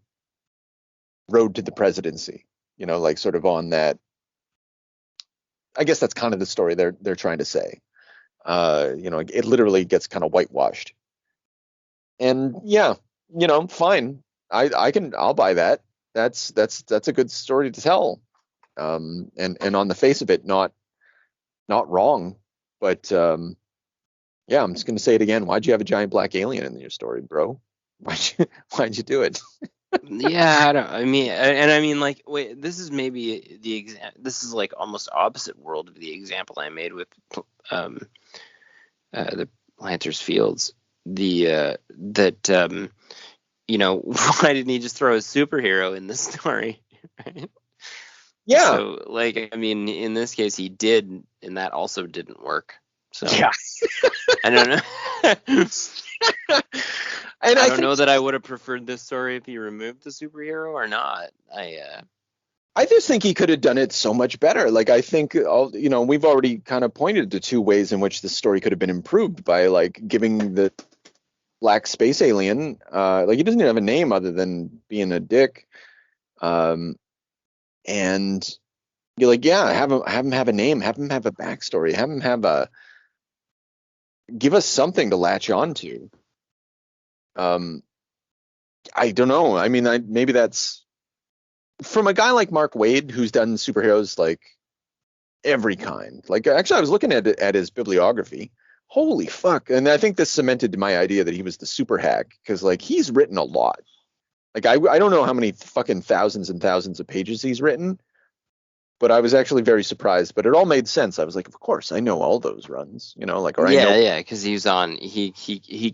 rode to the presidency, sort of on that. I guess that's kind of the story they're trying to say. It literally gets kind of whitewashed. And yeah, fine. I'll buy that. That's a good story to tell. And on the face of it, not wrong. But yeah, I'm just gonna say it again. Why'd you have a giant black alien in your story, bro? Why'd you do it? Yeah, I mean, like, wait, this is maybe this is like almost opposite world of the example I made with the Lanter's Fields. Why didn't he just throw a superhero in this story? Right? Yeah. So, like, I mean, in this case, he did, and that also didn't work. So yeah. I don't know. And I don't know that I would have preferred this story if he removed the superhero or not. I just think he could have done it so much better. Like, I think, we've already kind of pointed to two ways in which this story could have been improved by, giving the black space alien, he doesn't even have a name other than being a dick. And you're like, yeah, have him have a name, have him have a backstory, have him give us something to latch on to. I don't know. I mean, maybe that's from a guy like Mark Waid, who's done superheroes every kind. Actually, I was looking at his bibliography. Holy fuck! And I think this cemented my idea that he was the super hack, because he's written a lot. I don't know how many fucking thousands and thousands of pages he's written, but I was actually very surprised. But it all made sense. I was like, of course, I know all those runs. Yeah, because he's on. He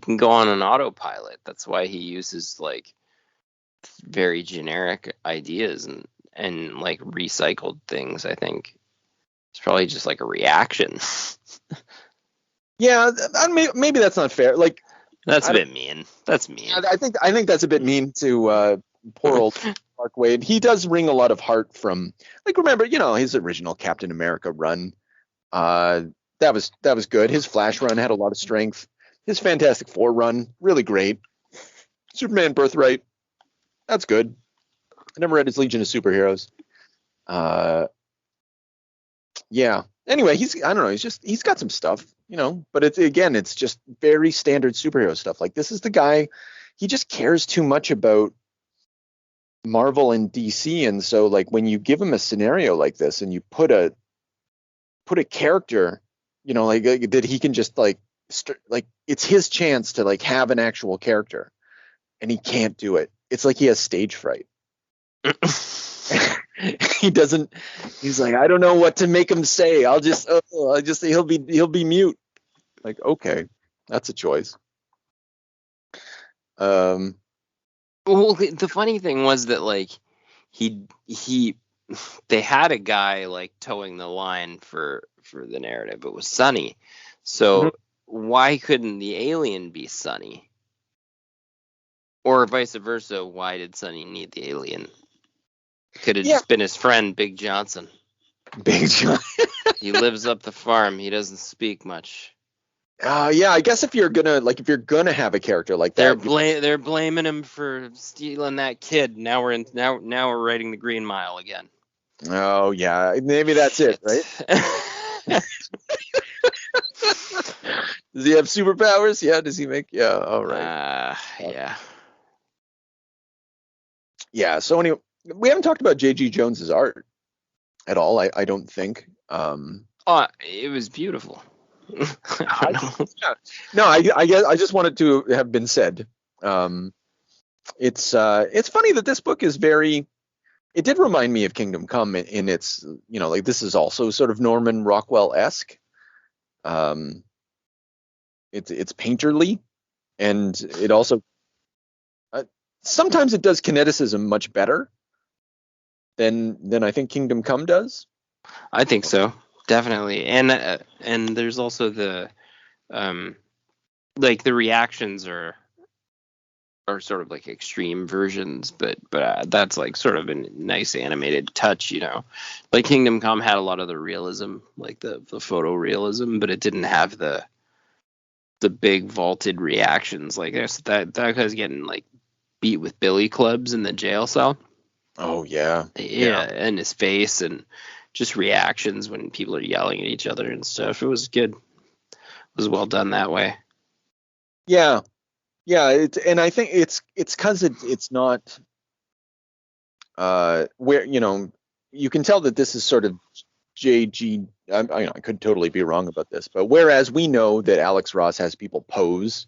can go on an autopilot. That's why he uses very generic ideas and recycled things. I think it's probably just a reaction. Yeah, maybe that's not fair. That's a bit mean. That's mean. I think that's a bit mean to poor old Mark Waid. He does wring a lot of heart from, remember, his original Captain America run. That was good. His Flash run had a lot of strength. His Fantastic Four run, really great. Superman Birthright, that's good. I never read his Legion of Superheroes. Yeah. Anyway, I don't know. He's got some stuff, but it's just very standard superhero stuff. Like, this is the guy, he just cares too much about Marvel and DC. And so, like, when you give him a scenario like this and you put a character, like that he can just like it's his chance to like have an actual character, and he can't do it. It's like he has stage fright. He's like, I don't know what to make him say. I'll just say he'll be mute. Like, okay, that's a choice. Well, the funny thing was that, like, they had a guy like towing the line for the narrative. It was Sonny. So why couldn't the alien be Sonny? Or vice versa, why did Sonny need the alien? Could have just been his friend, Big Johnson. Big Johnson. He lives up the farm. He doesn't speak much. Yeah, I guess if you're gonna have a character like that, they're blaming him for stealing that kid. Now we're writing the Green Mile again. Oh yeah, maybe that's it, right? Does he have superpowers? Yeah. Does he make? Yeah. All right. Yeah. Yeah. So anyway, we haven't talked about J.G. Jones's art at all. I don't think. It was beautiful. I don't know. No, I guess I just wanted to have been said. It's funny that this book is very. It did remind me of Kingdom Come in its, like, this is also sort of Norman Rockwell-esque. It's painterly, and it also sometimes it does kineticism much better than I think Kingdom Come does. I think so, definitely. And there's also the like the reactions are sort of like extreme versions, but that's like sort of a nice animated touch, Like Kingdom Come had a lot of the realism, like the photorealism, but it didn't have the big vaulted reactions. Like that guy's getting like beat with billy clubs in the jail cell. Oh yeah, and his face and just reactions when people are yelling at each other and stuff. It was good. It was well done that way. Yeah. Yeah, and I think it's because it's not where you can tell that this is sort of JG. I could totally be wrong about this, but whereas we know that Alex Ross has people pose,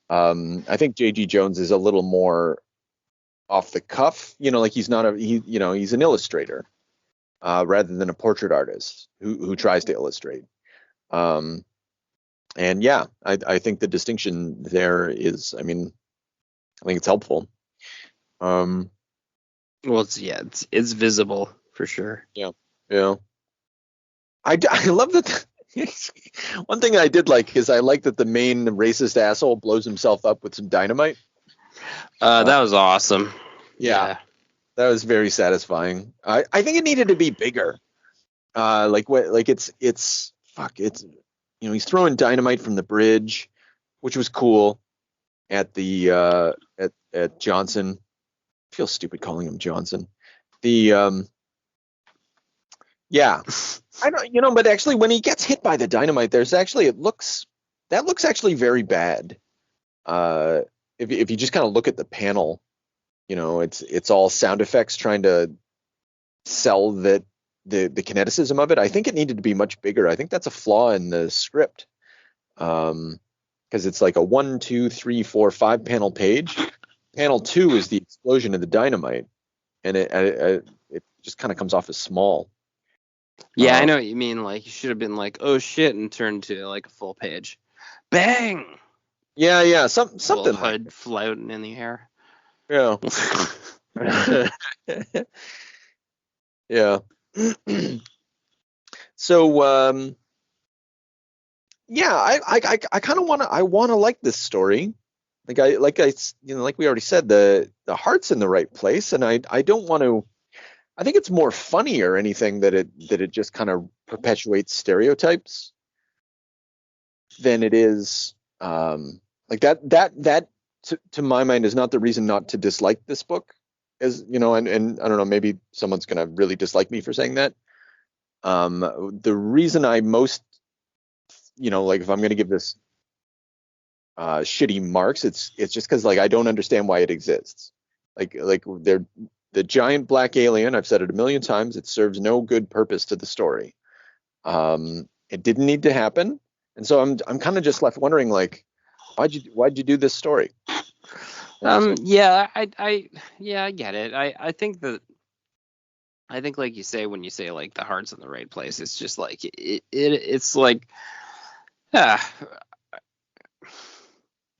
I think J.G. Jones is a little more off the cuff. Like he's not he's an illustrator rather than a portrait artist who tries to illustrate. And yeah, I think the distinction there is, I think it's helpful. Well, it's visible for sure. Yeah. I love that. One thing I did like is I like that the main racist asshole blows himself up with some dynamite. That was awesome. Yeah. That was very satisfying. I think it needed to be bigger. He's throwing dynamite from the bridge, which was cool. At the at Johnson, I feel stupid calling him Johnson. I don't, but actually, when he gets hit by the dynamite, that looks actually very bad. If you just kind of look at the panel, it's all sound effects trying to sell that. The kineticism of it, I think it needed to be much bigger. I think that's a flaw in the script, because it's like a 1, 2, 3, 4, 5 panel page. Panel 2 is the explosion of the dynamite, and it just kind of comes off as small. Yeah, I know what you mean. Like, you should have been like, oh shit, and turned to like a full page. Bang! Yeah, something HUD floating in the air. Yeah. Yeah. So I kind of want to like this story. Like we already said, the heart's in the right place, and I don't want to. I think it's more funny or anything that it just kind of perpetuates stereotypes than it is like that to my mind is not the reason not to dislike this book as you know, and I don't know, maybe someone's gonna really dislike me for saying that. The reason I most, like if I'm gonna give this shitty marks, it's just because like I don't understand why it exists. Like they're the giant black alien. I've said it a million times. It serves no good purpose to the story. It didn't need to happen, and so I'm kind of just left wondering like, why'd you do this story? Yeah, I get it. I think like you say, when you say like the heart's in the right place, it's just like it's like,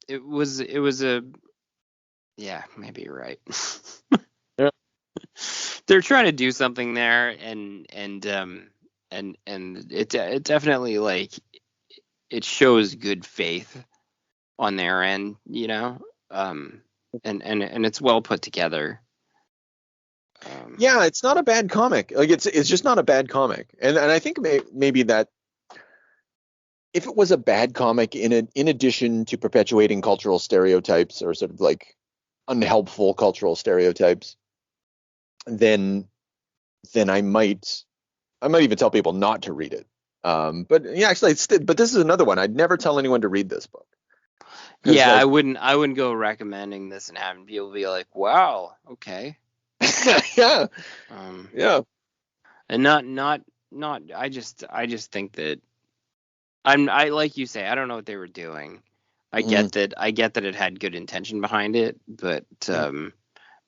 it was a, yeah, maybe you're right. Yeah. They're trying to do something there, and it definitely like it shows good faith on their end, and it's well put together. Yeah, it's not a bad comic. Like it's just not a bad comic, and I think maybe that if it was a bad comic in addition to perpetuating cultural stereotypes or sort of like unhelpful cultural stereotypes, then I might even tell people not to read it. But yeah, actually, but this is another one. I'd never tell anyone to read this book. Yeah, like, I wouldn't go recommending this and having people be like, "Wow, okay." Yeah. Yeah. And not. I just think that I like you say, I don't know what they were doing. I get that it had good intention behind it, but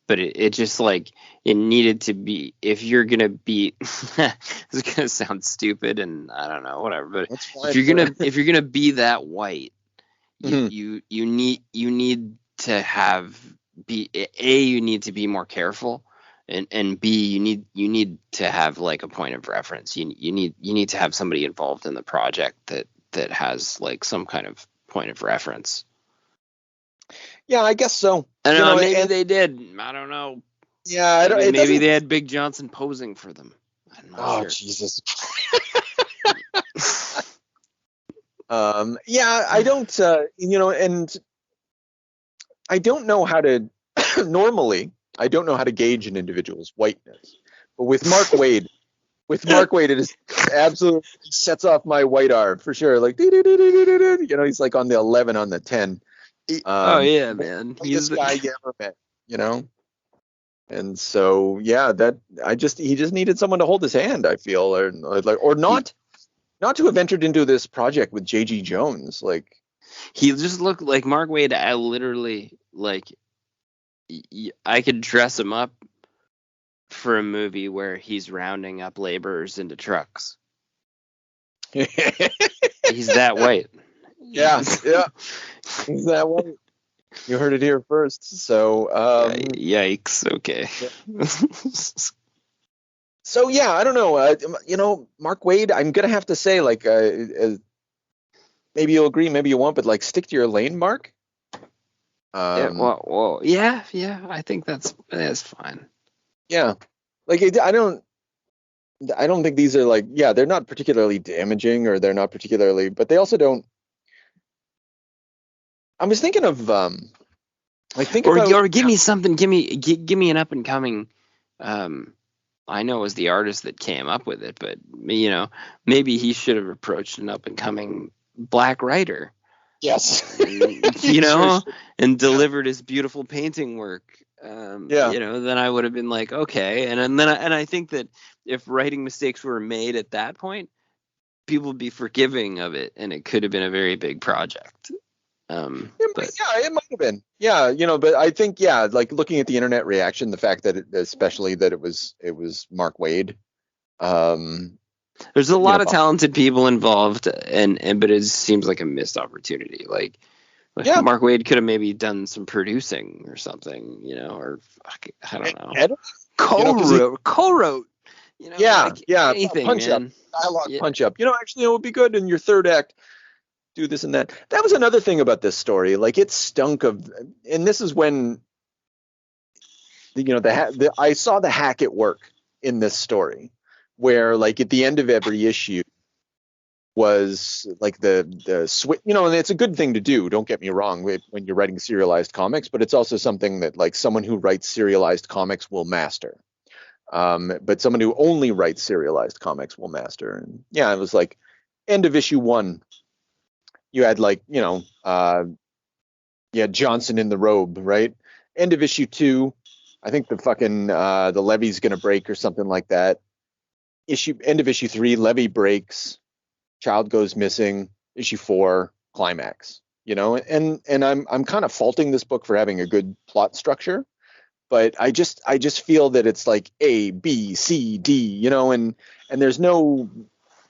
it just like it needed to be, if you're gonna be it's gonna sound stupid and I don't know, whatever, but if you're gonna be that white, you need to you need to be more careful, and B, you need to have like a point of reference. You need to have somebody involved in the project that has like some kind of point of reference. Yeah, I guess so. Maybe they did. I don't know. Yeah, maybe they had Big Johnson posing for them. I'm not sure. Jesus. Yeah, I don't. And I don't know how to. Normally, I don't know how to gauge an individual's whiteness, but with Mark Waid, it is absolutely sets off my white arm for sure. Like, he's like on the 11 on the 10. Oh yeah, man. He's the guy you ever met, And so yeah, he just needed someone to hold his hand, I feel, or not to have entered into this project with J.G. Jones. Like, he just looked like Mark Waid. I literally like, I could dress him up for a movie where he's rounding up laborers into trucks. He's that white. Yeah. He's that white. You heard it here first. So, yikes. Okay. Yeah. So yeah, I don't know. Mark Waid, I'm gonna have to say, like, maybe you'll agree, maybe you won't, but like, stick to your lane, Mark. Yeah. I think that's fine. Yeah, like I don't think these are like, yeah, they're not particularly damaging, or they're not particularly, but they also don't. I was thinking of or give me something, give me an up and coming. I know it was the artist that came up with it, but maybe he should have approached an up and coming black writer. Yes. And delivered his beautiful painting work. Then I would have been like, okay. And I think that if writing mistakes were made at that point, people would be forgiving of it, and it could have been a very big project. It might have been. Yeah, but I think, yeah, like looking at the internet reaction, the fact that especially that it was Mark Waid. There's a lot of talented people involved, but it seems like a missed opportunity. Like Mark Waid could have maybe done some producing or something, or I don't know. Co-wrote. Anything, punch man. Up, dialogue punch up. Actually, it would be good in your third act. Do this and that. That was another thing about this story. Like, it stunk of, and this is when, I saw the hack at work in this story, where like at the end of every issue, was like the switch, you know, and it's a good thing to do. Don't get me wrong when you're writing serialized comics, but it's also something that like someone who writes serialized comics will master. But someone who only writes serialized comics will master. And yeah, it was like end of issue 1. You had like, you know, Johnson in the robe, right? End of issue 2, I think the fucking the levee's gonna break or something like that. End of issue 3, levee breaks, child goes missing. Issue 4, climax. You know, and I'm kind of faulting this book for having a good plot structure, but I just feel that it's like A, B, C, D, you know, and there's no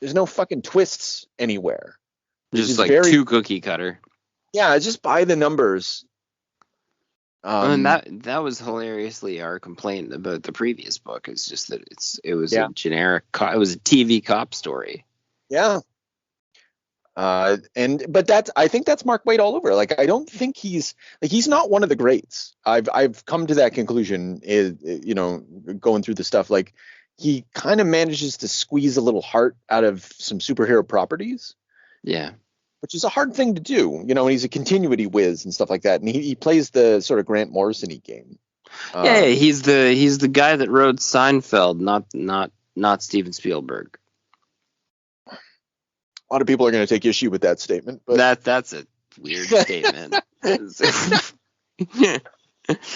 fucking twists anywhere. Just like too cookie cutter. Yeah, just by the numbers. And that was hilariously our complaint about the previous book. It's just that it was a generic. It was a TV cop story. Yeah. But I think that's Mark Waid all over. Like, I don't think he's not one of the greats. I've come to that conclusion. You know, going through the stuff, like he kind of manages to squeeze a little heart out of some superhero properties. Yeah. Which is a hard thing to do, you know, and he's a continuity whiz and stuff like that. And he plays the sort of Grant Morrison-y game. Yeah, he's the guy that wrote Seinfeld, not Steven Spielberg. A lot of people are going to take issue with that statement, but that's a weird statement.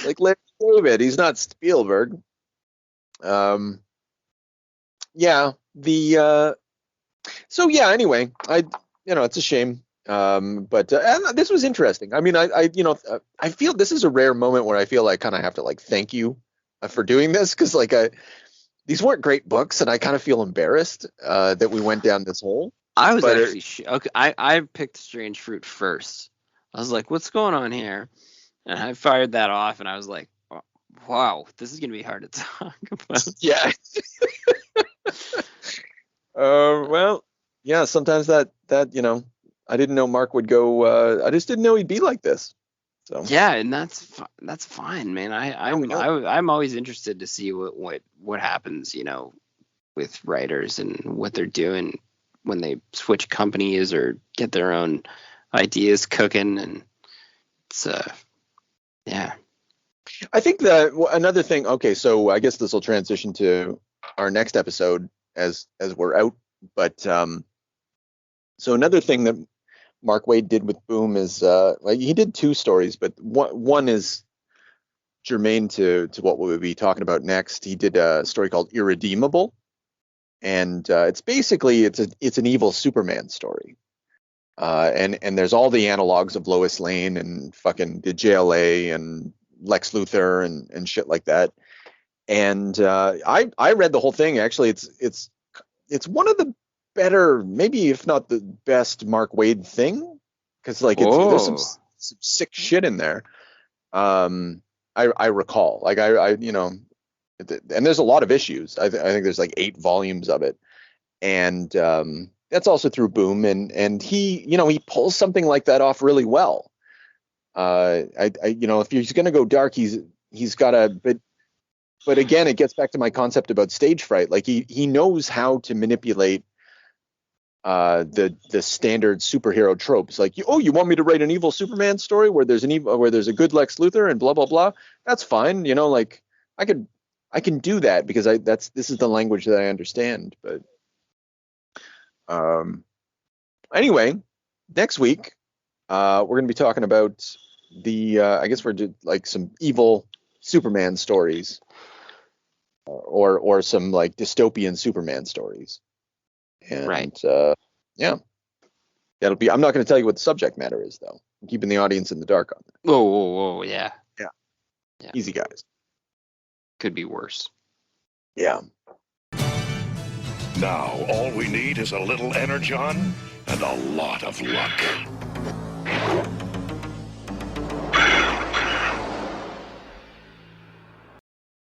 Like Larry David, he's not Spielberg. Anyway, it's a shame. But this was interesting. I mean, I feel this is a rare moment where I feel I kind of have to like thank you for doing this, because like these weren't great books, and I kind of feel embarrassed that we went down this hole. I was actually okay. I picked Strange Fruit first. I was like, "What's going on here?" And I fired that off, and I was like, "Wow, this is gonna be hard to talk about." Yeah. Well, yeah. Sometimes that you know, I didn't know Mark would go. I just didn't know he'd be like this. So yeah, and that's fine, man. I'm always interested to see what happens, you know, with writers and what they're doing when they switch companies or get their own ideas cooking, and it's yeah. I think that another thing. Okay, so I guess this will transition to our next episode as we're out. But so another thing that Mark Waid did with Boom is like he did 2 stories, but one is germane to what we'll be talking about next. He did a story called Irredeemable, and it's basically it's an evil Superman story, and there's all the analogs of Lois Lane and fucking the JLA and Lex Luthor and shit like that. And I read the whole thing. Actually, it's one of the better, maybe if not the best Mark Waid thing, because like there's some sick shit in there. I recall, like I you know, and there's a lot of issues. I think there's like 8 volumes of it, and that's also through Boom, and he pulls something like that off really well. If he's gonna go dark, he's got to, but again, it gets back to my concept about stage fright. Like he knows how to manipulate the standard superhero tropes. Like, you want me to write an evil Superman story where there's a good Lex Luthor and blah blah blah? That's fine. You know, like I can do that because this is the language that I understand. But anyway, next week we're going to be talking about I guess we're like some evil Superman stories, or some like dystopian Superman stories. And, right. Yeah. That'll be. I'm not going to tell you what the subject matter is, though. I'm keeping the audience in the dark on that. Whoa, yeah. Easy, guys. Could be worse. Yeah. Now, all we need is a little energon and a lot of luck.